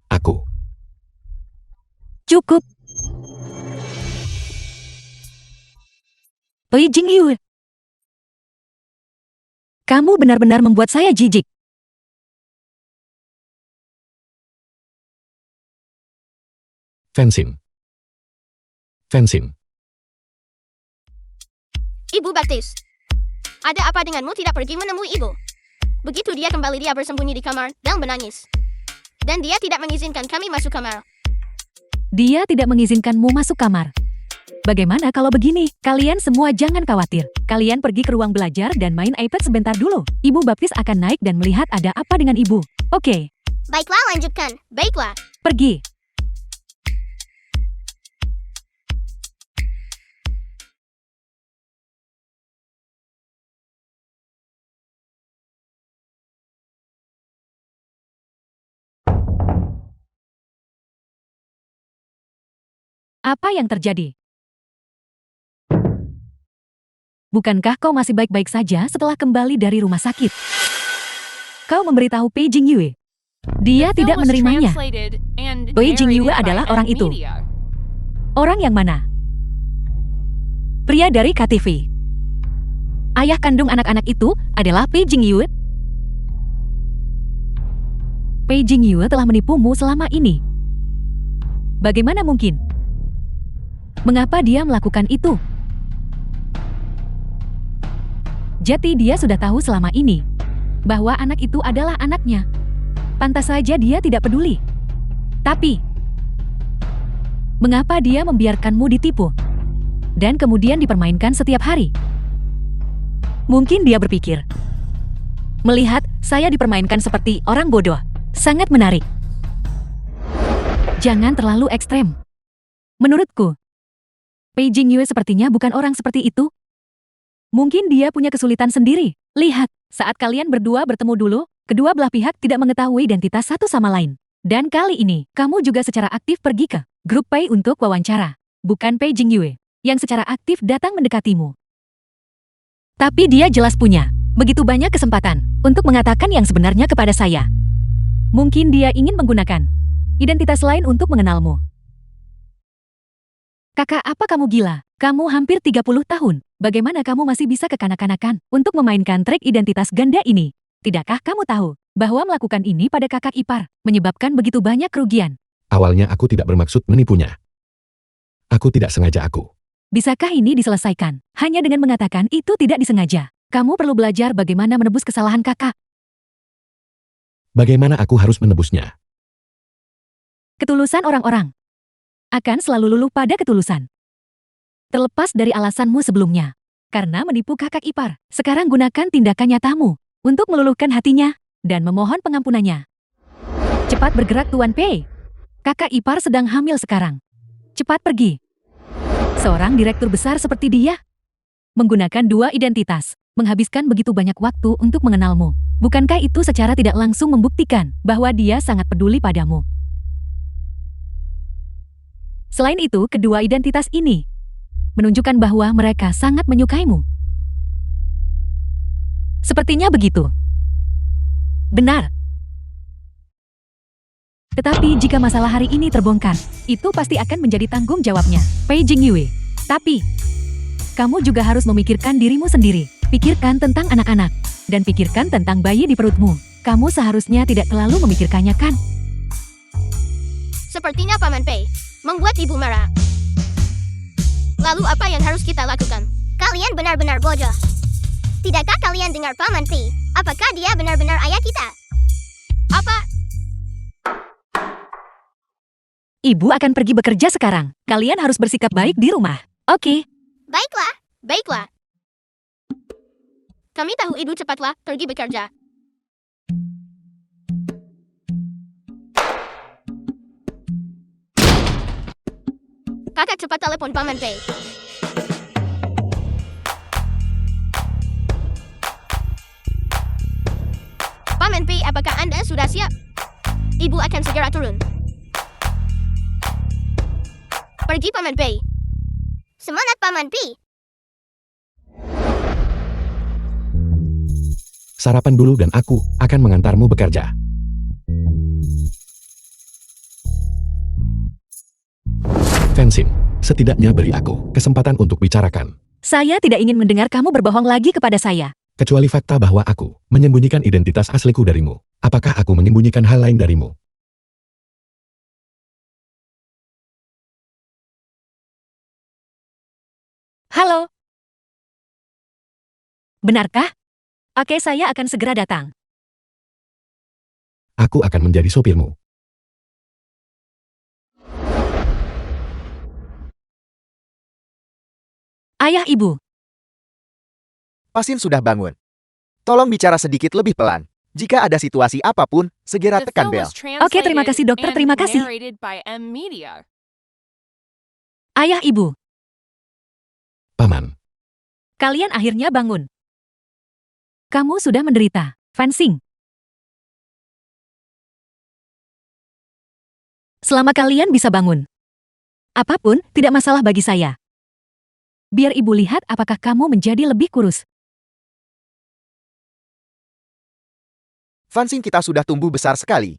Aku. Cukup. Wei Jingyue. Kamu benar-benar membuat saya jijik. Fensin. Fensin. Ibu Baptis. Ada apa denganmu tidak pergi menemui ibu? Begitu dia kembali, dia bersembunyi di kamar dan menangis. Dan dia tidak mengizinkan kami masuk kamar. Dia tidak mengizinkanmu masuk kamar. Bagaimana kalau begini? Kalian semua jangan khawatir. Kalian pergi ke ruang belajar dan main iPad sebentar dulu. Ibu Baptis akan naik dan melihat ada apa dengan ibu. Oke, Baiklah, lanjutkan. Baiklah. pergi. Apa yang terjadi? Bukankah kau masih baik-baik saja setelah kembali dari rumah sakit? Kau memberitahu Pei Jingyue. Dia The tidak film was menerimanya. translated and Wei Jingyue narrated by adalah orang itu. Media. Orang yang mana? Pria dari KTV. Ayah kandung anak-anak itu adalah Pei Jingyue. Pei Jingyue telah menipumu selama ini. Bagaimana mungkin? Mengapa dia melakukan itu? Jadi dia sudah tahu selama ini bahwa anak itu adalah anaknya. Pantas saja dia tidak peduli. Tapi, mengapa dia membiarkanmu ditipu? Dan kemudian dipermainkan setiap hari? Mungkin dia berpikir, melihat saya dipermainkan seperti orang bodoh, sangat menarik. Jangan terlalu ekstrem. Menurutku, Pei Jingyue sepertinya bukan orang seperti itu. Mungkin dia punya kesulitan sendiri. Lihat, saat kalian berdua bertemu dulu, kedua belah pihak tidak mengetahui identitas satu sama lain. Dan kali ini, kamu juga secara aktif pergi ke grup Pei untuk wawancara. Bukan Pei Jingyue, yang secara aktif datang mendekatimu. Tapi dia jelas punya begitu banyak kesempatan untuk mengatakan yang sebenarnya kepada saya. Mungkin dia ingin menggunakan identitas lain untuk mengenalmu. Kakak, apa kamu gila? Kamu hampir 30 tahun. Bagaimana kamu masih bisa kekanak-kanakan untuk memainkan trik identitas ganda ini? Tidakkah kamu tahu bahwa melakukan ini pada kakak ipar menyebabkan begitu banyak kerugian? Awalnya aku tidak bermaksud menipunya. Aku tidak sengaja aku. Bisakah ini diselesaikan hanya dengan mengatakan itu tidak disengaja? Kamu perlu belajar bagaimana menebus kesalahan kakak. Bagaimana aku harus menebusnya? Ketulusan orang-orang akan selalu luluh pada ketulusan. Terlepas dari alasanmu sebelumnya. Karena menipu kakak ipar, sekarang gunakan tindakan nyatamu untuk meluluhkan hatinya dan memohon pengampunannya. Cepat bergerak, Tuan Pei. Kakak ipar sedang hamil sekarang. Cepat pergi. Seorang direktur besar seperti dia menggunakan dua identitas, menghabiskan begitu banyak waktu untuk mengenalmu. Bukankah itu secara tidak langsung membuktikan bahwa dia sangat peduli padamu? Selain itu, kedua identitas ini menunjukkan bahwa mereka sangat menyukaimu. Sepertinya begitu. Benar. Tetapi jika masalah hari ini terbongkar, itu pasti akan menjadi tanggung jawabnya Pei Jingyue. Tapi, kamu juga harus memikirkan dirimu sendiri. Pikirkan tentang anak-anak, dan pikirkan tentang bayi di perutmu. Kamu seharusnya tidak terlalu memikirkannya, kan? Sepertinya Paman Pei membuat ibu marah. Lalu apa yang harus kita lakukan? Kalian benar-benar bodoh. Tidakkah kalian dengar Paman Pei? Apakah dia benar-benar ayah kita? Apa? Ibu akan pergi bekerja sekarang. Kalian harus bersikap baik di rumah. Oke, Baiklah, baiklah. Kami tahu ibu cepatlah pergi bekerja. Kakak cepat telepon Paman Pei. Paman Pei, apakah Anda sudah siap? Ibu akan segera turun. Pergi Paman Pei. Semangat Paman Pei. Sarapan dulu dan aku akan mengantarmu bekerja. Fensin, setidaknya beri aku kesempatan untuk bicarakan. saya tidak ingin mendengar kamu berbohong lagi kepada saya. Kecuali fakta bahwa aku menyembunyikan identitas asliku darimu. Apakah aku menyembunyikan hal lain darimu? Halo? Benarkah? Oke, saya akan segera datang. Aku akan menjadi sopirmu. Ayah ibu, Pasin sudah bangun. Tolong bicara sedikit lebih pelan. Jika ada situasi apapun, segera The tekan film bel. was translated terima kasih, dokter, and terima kasih. narrated by M Media. ayah ibu, Paman, kalian akhirnya bangun. Kamu sudah menderita. Fencing. Selama kalian bisa bangun. Apapun, tidak masalah bagi saya. Biar ibu lihat apakah kamu menjadi lebih kurus. Fansing kita sudah tumbuh besar sekali.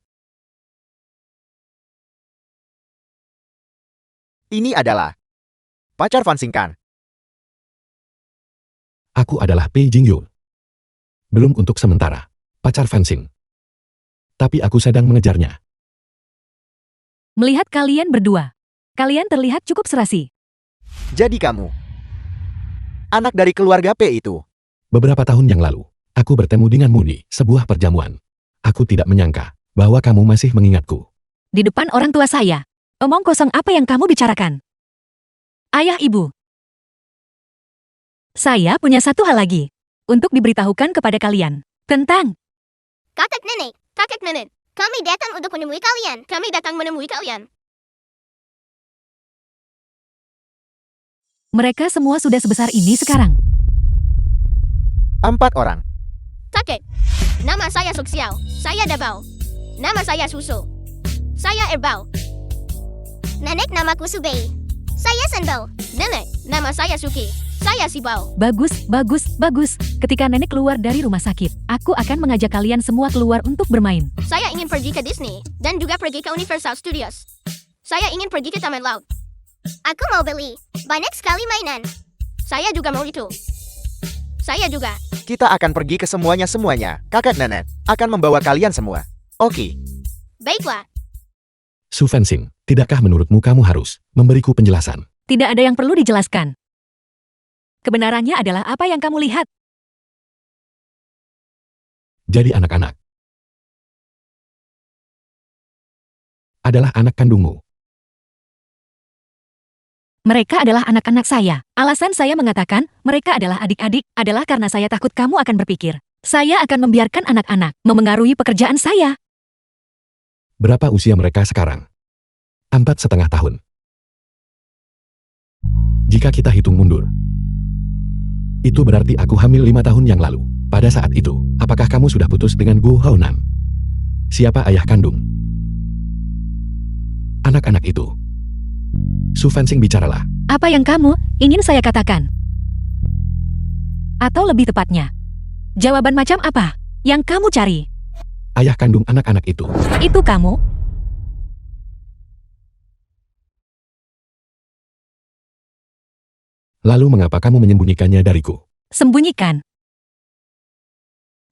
Ini adalah pacar Fansing kan? aku adalah Pei Jingyu. Belum untuk sementara, pacar Fensin. Tapi aku sedang mengejarnya. Melihat kalian berdua, kalian terlihat cukup serasi. Jadi kamu anak dari keluarga P itu. Beberapa tahun yang lalu, aku bertemu denganmu di sebuah perjamuan. Aku tidak menyangka bahwa kamu masih mengingatku. Di depan orang tua saya. Omong kosong apa yang kamu bicarakan? Ayah ibu. Saya punya satu hal lagi. Untuk diberitahukan kepada kalian. Tentang. Kakek nenek, kami datang untuk menemui kalian. Kami datang menemui kalian. Mereka semua sudah sebesar ini sekarang. 4 orang. Kakek, nama saya Suxiao. Saya Dabao. Nama saya Susu. Saya Erbao. Nenek, namaku Subei. Saya Senbao. Nenek, nama saya Suki. Saya Sibao. Bagus, bagus, bagus. Ketika nenek keluar dari rumah sakit, aku akan mengajak kalian semua keluar untuk bermain. Saya ingin pergi ke Disney dan juga pergi ke Universal Studios. Saya ingin pergi ke Taman Laut. Aku mau beli banyak sekali mainan. Saya juga mau itu. Saya juga. Kita akan pergi ke semuanya. Kakek nenek akan membawa kalian semua. Oke. Baiklah. Su Fensin, tidakkah menurutmu kamu harus memberiku penjelasan? Tidak ada yang perlu dijelaskan. Kebenarannya adalah apa yang kamu lihat. Jadi anak-anak adalah anak kandungmu. Mereka adalah anak-anak saya. Alasan saya mengatakan mereka adalah adik-adik adalah karena saya takut kamu akan berpikir. Saya akan membiarkan anak-anak memengaruhi pekerjaan saya. Berapa usia mereka sekarang? 4,5 tahun. Jika kita hitung mundur, itu berarti aku hamil 5 tahun yang lalu. Pada saat itu, apakah kamu sudah putus dengan Gu Haonan? Siapa ayah kandung anak-anak itu? Su Fensin, bicaralah. Apa yang kamu ingin saya katakan? Atau lebih tepatnya, jawaban macam apa yang kamu cari? Ayah kandung anak-anak itu. Itu kamu? Lalu mengapa kamu menyembunyikannya dariku? Sembunyikan.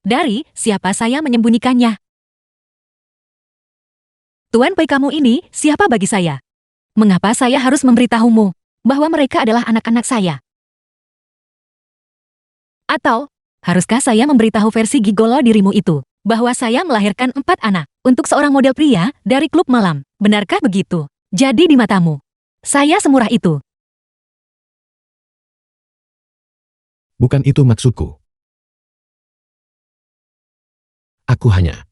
Dari siapa saya menyembunyikannya? Tuan Pei, kamu ini siapa bagi saya? Mengapa saya harus memberitahumu bahwa mereka adalah anak-anak saya? Atau, haruskah saya memberitahu versi gigolo dirimu itu, bahwa saya melahirkan 4 anak untuk seorang model pria dari klub malam? Benarkah begitu? Jadi di matamu, saya semurah itu. Bukan itu maksudku. Aku hanya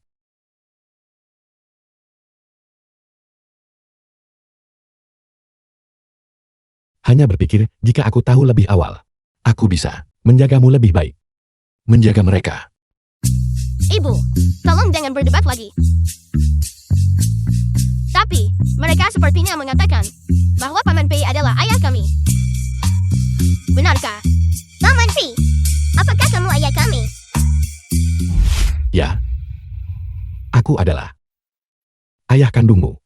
berpikir jika aku tahu lebih awal, aku bisa menjagamu lebih baik. Menjaga mereka. Ibu, tolong jangan berdebat lagi. Tapi, mereka sepertinya mengatakan bahwa Paman Pei adalah ayah kami. Benarkah? Paman Pei, apakah kamu ayah kami? Ya. Aku adalah ayah kandungmu.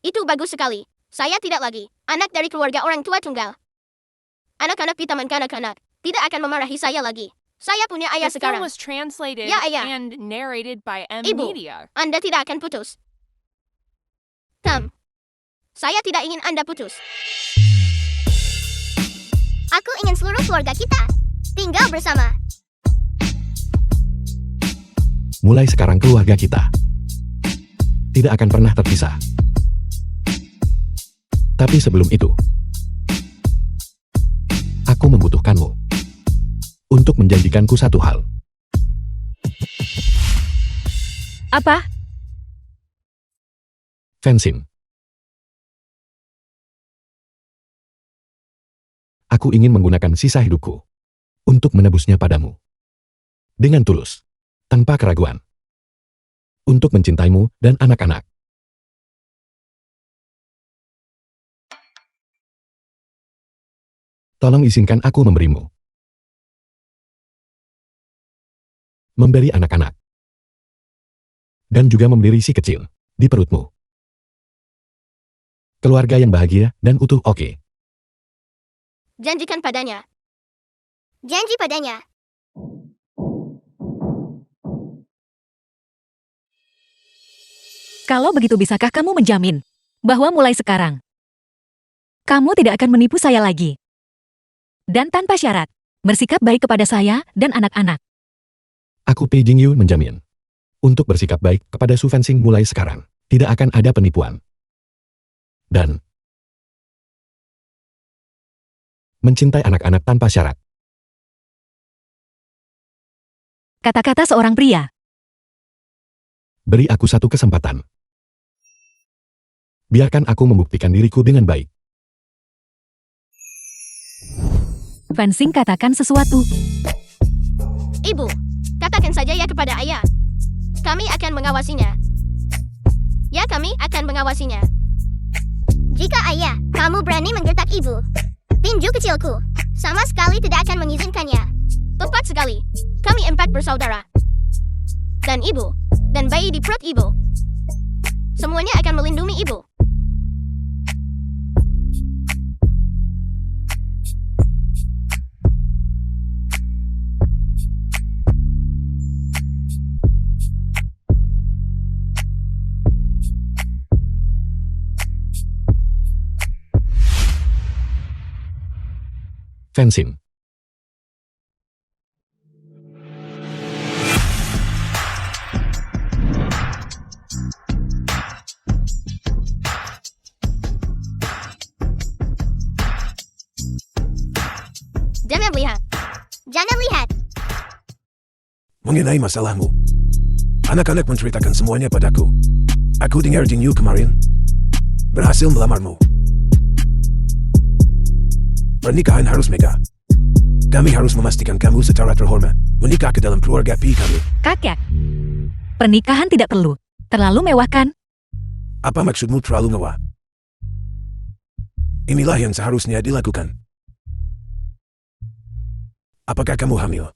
Itu bagus sekali. Saya tidak lagi anak dari keluarga orang tua tunggal. Anak-anak di taman kanak-kanak tidak akan memarahi saya lagi. Saya punya ayah The film sekarang. was translated Ya, ayah. and narrated by M Ibu, Media. Anda tidak akan putus. Saya tidak ingin Anda putus. Aku ingin seluruh keluarga kita tinggal bersama. Mulai sekarang keluarga kita tidak akan pernah terpisah. Tapi sebelum itu, aku membutuhkanmu untuk menjanjikanku satu hal. Apa? Fensin. Aku ingin menggunakan sisa hidupku untuk menebusnya padamu. Dengan tulus, tanpa keraguan. Untuk mencintaimu dan anak-anak. Tolong izinkan aku memberimu. Memberi anak-anak. Dan juga memberi si kecil di perutmu. Keluarga yang bahagia dan utuh, oke. Janjikan padanya. Janji padanya. Kalau begitu bisakah kamu menjamin bahwa mulai sekarang kamu tidak akan menipu saya lagi? Dan tanpa syarat, bersikap baik kepada saya dan anak-anak. Aku Pei Jingyu menjamin. Untuk bersikap baik kepada Su Fensing mulai sekarang, tidak akan ada penipuan. Dan mencintai anak-anak tanpa syarat. Kata-kata seorang pria. Beri aku satu kesempatan. Biarkan aku membuktikan diriku dengan baik. Fensing katakan sesuatu. Ibu, katakan saja ya kepada ayah. Kami akan mengawasinya. Ya, kami akan mengawasinya. Jika ayah, kamu berani menggertak ibu, tinju kecilku sama sekali tidak akan mengizinkannya. Tepat sekali. Kami 4 bersaudara. Dan ibu, dan bayi di perut ibu. Semuanya akan melindungi ibu. Fensin. Jangan lihat. Jangan lihat. Mengenai masalahmu, anak-anak menceritakan semuanya padaku. Aku dengar Jingyu kemarin berhasil melamarmu. Pernikahan harus megah. Kami harus memastikan kamu secara terhormat menikah ke dalam keluarga Pi kami. Kakek. Pernikahan tidak perlu. Terlalu mewah kan? Apa maksudmu terlalu mewah? Inilah yang seharusnya dilakukan. Apakah kamu hamil?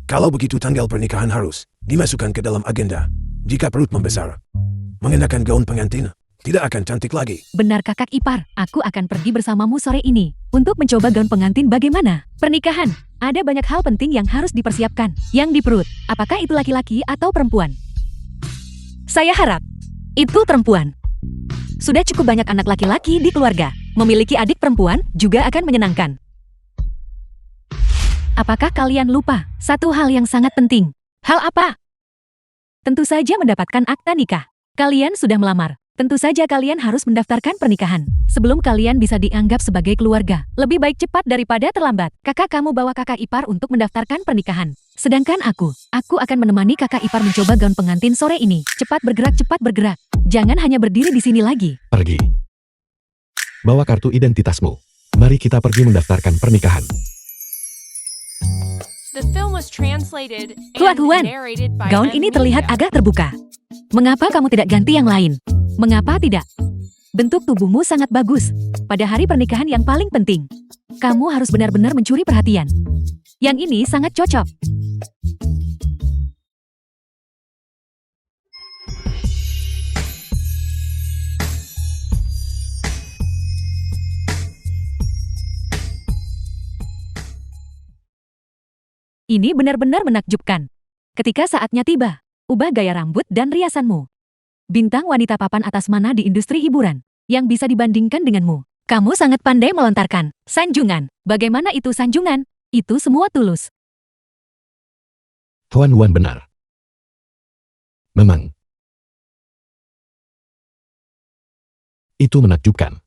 Kalau begitu tanggal pernikahan harus dimasukkan ke dalam agenda. Jika perut membesar, mengenakan gaun pengantin tidak akan cantik lagi. Benar kakak ipar, aku akan pergi bersamamu sore ini untuk mencoba gaun pengantin bagaimana. Pernikahan, ada banyak hal penting yang harus dipersiapkan. Yang di perut, apakah itu laki-laki atau perempuan? Saya harap itu perempuan. Sudah cukup banyak anak laki-laki di keluarga. Memiliki adik perempuan juga akan menyenangkan. Apakah kalian lupa satu hal yang sangat penting? Hal apa? Tentu saja mendapatkan akta nikah. Kalian sudah melamar. Tentu saja kalian harus mendaftarkan pernikahan. Sebelum kalian bisa dianggap sebagai keluarga, lebih baik cepat daripada terlambat. Kakak kamu bawa kakak ipar untuk mendaftarkan pernikahan. Sedangkan aku akan menemani kakak ipar mencoba gaun pengantin sore ini. Cepat bergerak. Jangan hanya berdiri di sini lagi. Pergi. Bawa kartu identitasmu. Mari kita pergi mendaftarkan pernikahan. The film was translated Tuan and Huan, narrated by gaun ini terlihat Media. agak terbuka. Mengapa kamu tidak ganti yang lain? Mengapa tidak? Bentuk tubuhmu sangat bagus. Pada hari pernikahan yang paling penting, kamu harus benar-benar mencuri perhatian. Yang ini sangat cocok. Ini benar-benar menakjubkan. Ketika saatnya tiba, ubah gaya rambut dan riasanmu. Bintang wanita papan atas mana di industri hiburan yang bisa dibandingkan denganmu? Kamu sangat pandai melontarkan sanjungan. Bagaimana itu sanjungan? Itu semua tulus. Tuan Huan benar. Memang. Itu menakjubkan.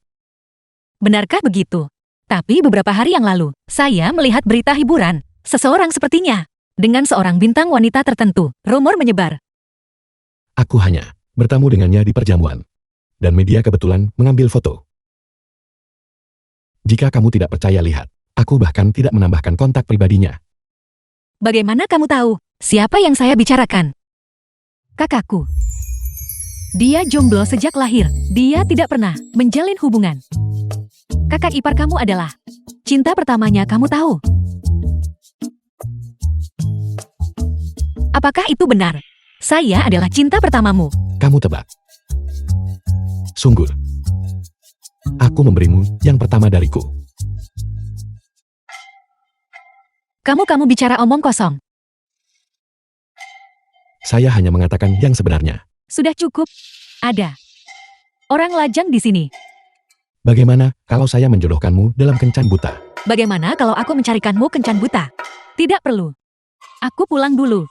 Benarkah begitu? Tapi beberapa hari yang lalu, saya melihat berita hiburan. Seseorang sepertinya dengan seorang bintang wanita tertentu. Rumor menyebar. Aku hanya bertemu dengannya di perjamuan. Dan media kebetulan mengambil foto. Jika kamu tidak percaya lihat, aku bahkan tidak menambahkan kontak pribadinya. Bagaimana kamu tahu siapa yang saya bicarakan? Kakakku. Dia jomblo sejak lahir. Dia tidak pernah menjalin hubungan. Kakak ipar kamu adalah cinta pertamanya, kamu tahu. Apakah itu benar? Saya adalah cinta pertamamu. Kamu tebak. Sungguh. Aku memberimu yang pertama dariku. Kamu bicara omong kosong. Saya hanya mengatakan yang sebenarnya. Sudah cukup. Ada orang lajang di sini. Bagaimana kalau saya menjodohkanmu dalam kencan buta? Bagaimana kalau aku mencarikanmu kencan buta? Tidak perlu. Aku pulang dulu.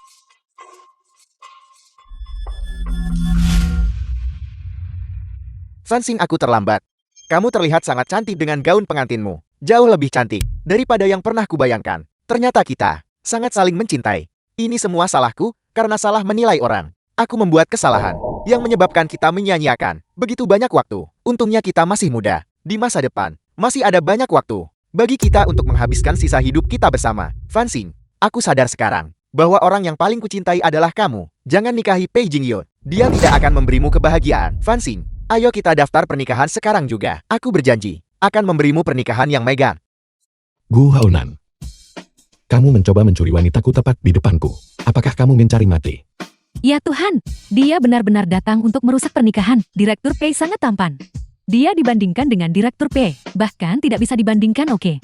Fansing, aku terlambat. Kamu terlihat sangat cantik dengan gaun pengantinmu. Jauh lebih cantik daripada yang pernah kubayangkan. Ternyata kita sangat saling mencintai. Ini semua salahku karena salah menilai orang. Aku membuat kesalahan yang menyebabkan kita menyia-nyiakan begitu banyak waktu. Untungnya kita masih muda. Di masa depan, masih ada banyak waktu bagi kita untuk menghabiskan sisa hidup kita bersama. Fansing, aku sadar sekarang bahwa orang yang paling kucintai adalah kamu. Jangan nikahi Pei Jingyo. Dia tidak akan memberimu kebahagiaan. Fansing, ayo kita daftar pernikahan sekarang juga. Aku berjanji akan memberimu pernikahan yang megah. Gu Haonan. Kamu mencoba mencuri wanitaku tepat di depanku. Apakah kamu mencari mati? Ya Tuhan, dia benar-benar datang untuk merusak pernikahan. Direktur P sangat tampan. Dia dibandingkan dengan Direktur P, bahkan tidak bisa dibandingkan. Oke.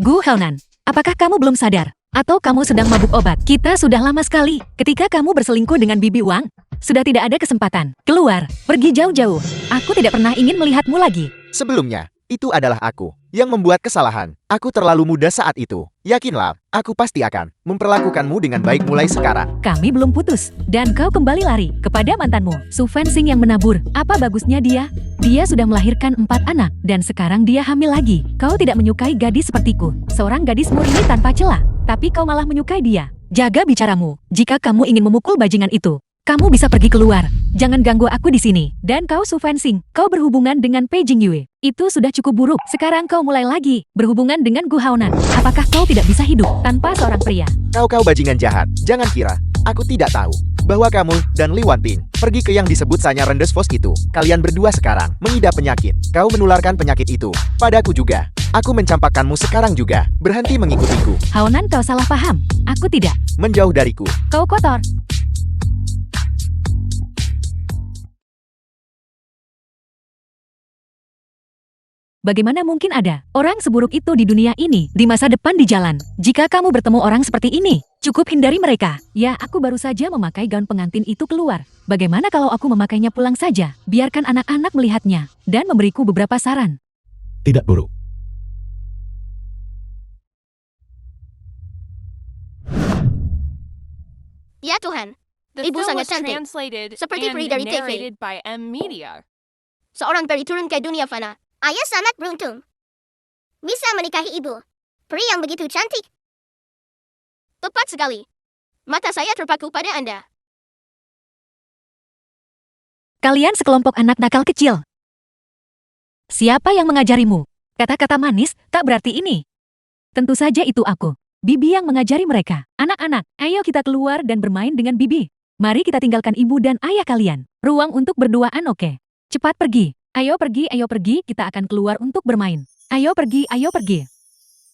Gu Haonan, apakah kamu belum sadar? Atau kamu sedang mabuk obat? Kita sudah lama sekali. Ketika kamu berselingkuh dengan Bibi Wang, sudah tidak ada kesempatan. Keluar, pergi jauh-jauh. Aku tidak pernah ingin melihatmu lagi. Sebelumnya, itu adalah aku yang membuat kesalahan. Aku terlalu muda saat itu. Yakinlah, aku pasti akan memperlakukanmu dengan baik mulai sekarang. Kami belum putus, dan kau kembali lari kepada mantanmu. Su Fansing yang menabur. Apa bagusnya dia? Dia sudah melahirkan 4 anak, dan sekarang dia hamil lagi. Kau tidak menyukai gadis sepertiku. Seorang gadis murni tanpa celah. Tapi kau malah menyukai dia. Jaga bicaramu. Jika kamu ingin memukul bajingan itu, kamu bisa pergi keluar. Jangan ganggu aku di sini. Dan kau Su Fansing, kau berhubungan dengan Pei Jingyue. Itu sudah cukup buruk. Sekarang kau mulai lagi berhubungan dengan Gu Haonan. Apakah kau tidak bisa hidup tanpa seorang pria? Kau bajingan jahat. Jangan kira aku tidak tahu bahwa kamu dan Li Wanping pergi ke yang disebut Sanya Rendes Fos itu. Kalian berdua sekarang mengidap penyakit. Kau menularkan penyakit itu padaku juga. Aku mencampakkanmu sekarang juga. Berhenti mengikutiku. Haonan, kau salah paham. Aku tidak. Menjauh dariku. Kau kotor. Bagaimana mungkin ada orang seburuk itu di dunia ini, di masa depan di jalan? Jika kamu bertemu orang seperti ini, cukup hindari mereka. Ya, aku baru saja memakai gaun pengantin itu keluar. Bagaimana kalau aku memakainya pulang saja? Biarkan anak-anak melihatnya, dan memberiku beberapa saran. Tidak buruk. Ya Tuhan, The Ibu film sangat was cantik. translated Seperti and peri dari TV. narrated by M Media. seorang peri turun ke dunia fana. Ayah sangat beruntung. Bisa menikahi ibu. Peri yang begitu cantik. Tepat sekali. Mata saya terpaku pada Anda. Kalian sekelompok anak nakal kecil. Siapa yang mengajarimu? Kata-kata manis tak berarti ini. Tentu saja itu aku. Bibi yang mengajari mereka. Anak-anak, ayo kita keluar dan bermain dengan Bibi. Mari kita tinggalkan ibu dan ayah kalian. Ruang untuk berduaan oke. Cepat pergi. Ayo pergi, kita akan keluar untuk bermain. Ayo pergi.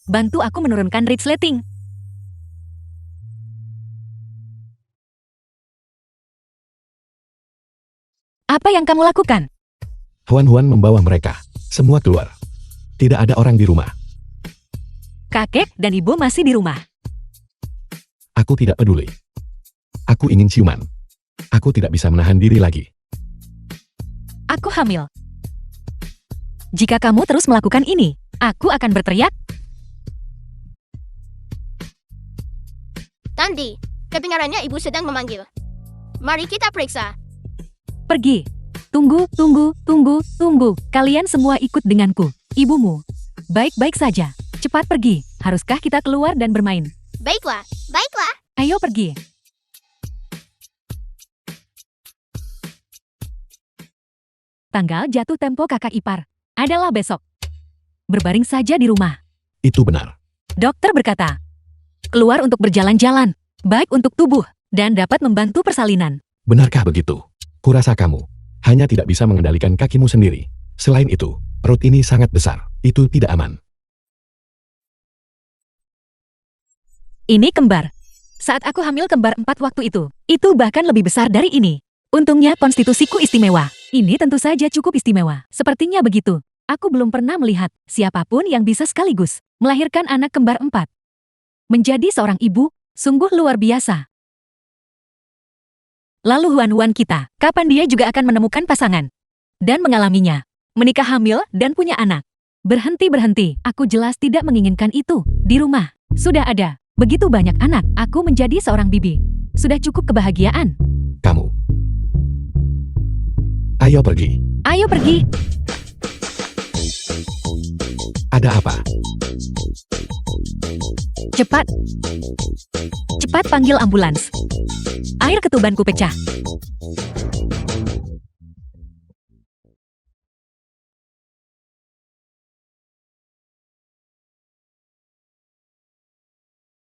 Bantu aku menurunkan resleting. Apa yang kamu lakukan? Huan membawa mereka. Semua keluar. Tidak ada orang di rumah. Kakek dan ibu masih di rumah. Aku tidak peduli. Aku ingin ciuman. Aku tidak bisa menahan diri lagi. Aku hamil. Jika kamu terus melakukan ini, aku akan berteriak. Tandi, kedengarannya ibu sedang memanggil. Mari kita periksa. Pergi. Tunggu. Kalian semua ikut denganku. Ibumu. Baik-baik saja. Cepat pergi. Haruskah kita keluar dan bermain? Baiklah. Ayo pergi. Tanggal jatuh tempo kakak ipar adalah besok. Berbaring saja di rumah. Itu benar. Dokter berkata, keluar untuk berjalan-jalan. Baik untuk tubuh dan dapat membantu persalinan. Benarkah begitu? Kurasa kamu hanya tidak bisa mengendalikan kakimu sendiri. Selain itu, perut ini sangat besar. Itu tidak aman. Ini kembar. Saat aku hamil kembar 4 waktu itu bahkan lebih besar dari ini. Untungnya konstitusiku istimewa. Ini tentu saja cukup istimewa. Sepertinya begitu. Aku belum pernah melihat siapapun yang bisa sekaligus melahirkan anak kembar 4. Menjadi seorang ibu, sungguh luar biasa. Lalu Huan kita, kapan dia juga akan menemukan pasangan? Dan mengalaminya. Menikah hamil dan punya anak. Berhenti. Aku jelas tidak menginginkan itu. Di rumah, sudah ada begitu banyak anak. Aku menjadi seorang bibi. Sudah cukup kebahagiaan. Kamu. Ayo pergi. Ada apa? Cepat panggil ambulans. Air ketubanku pecah.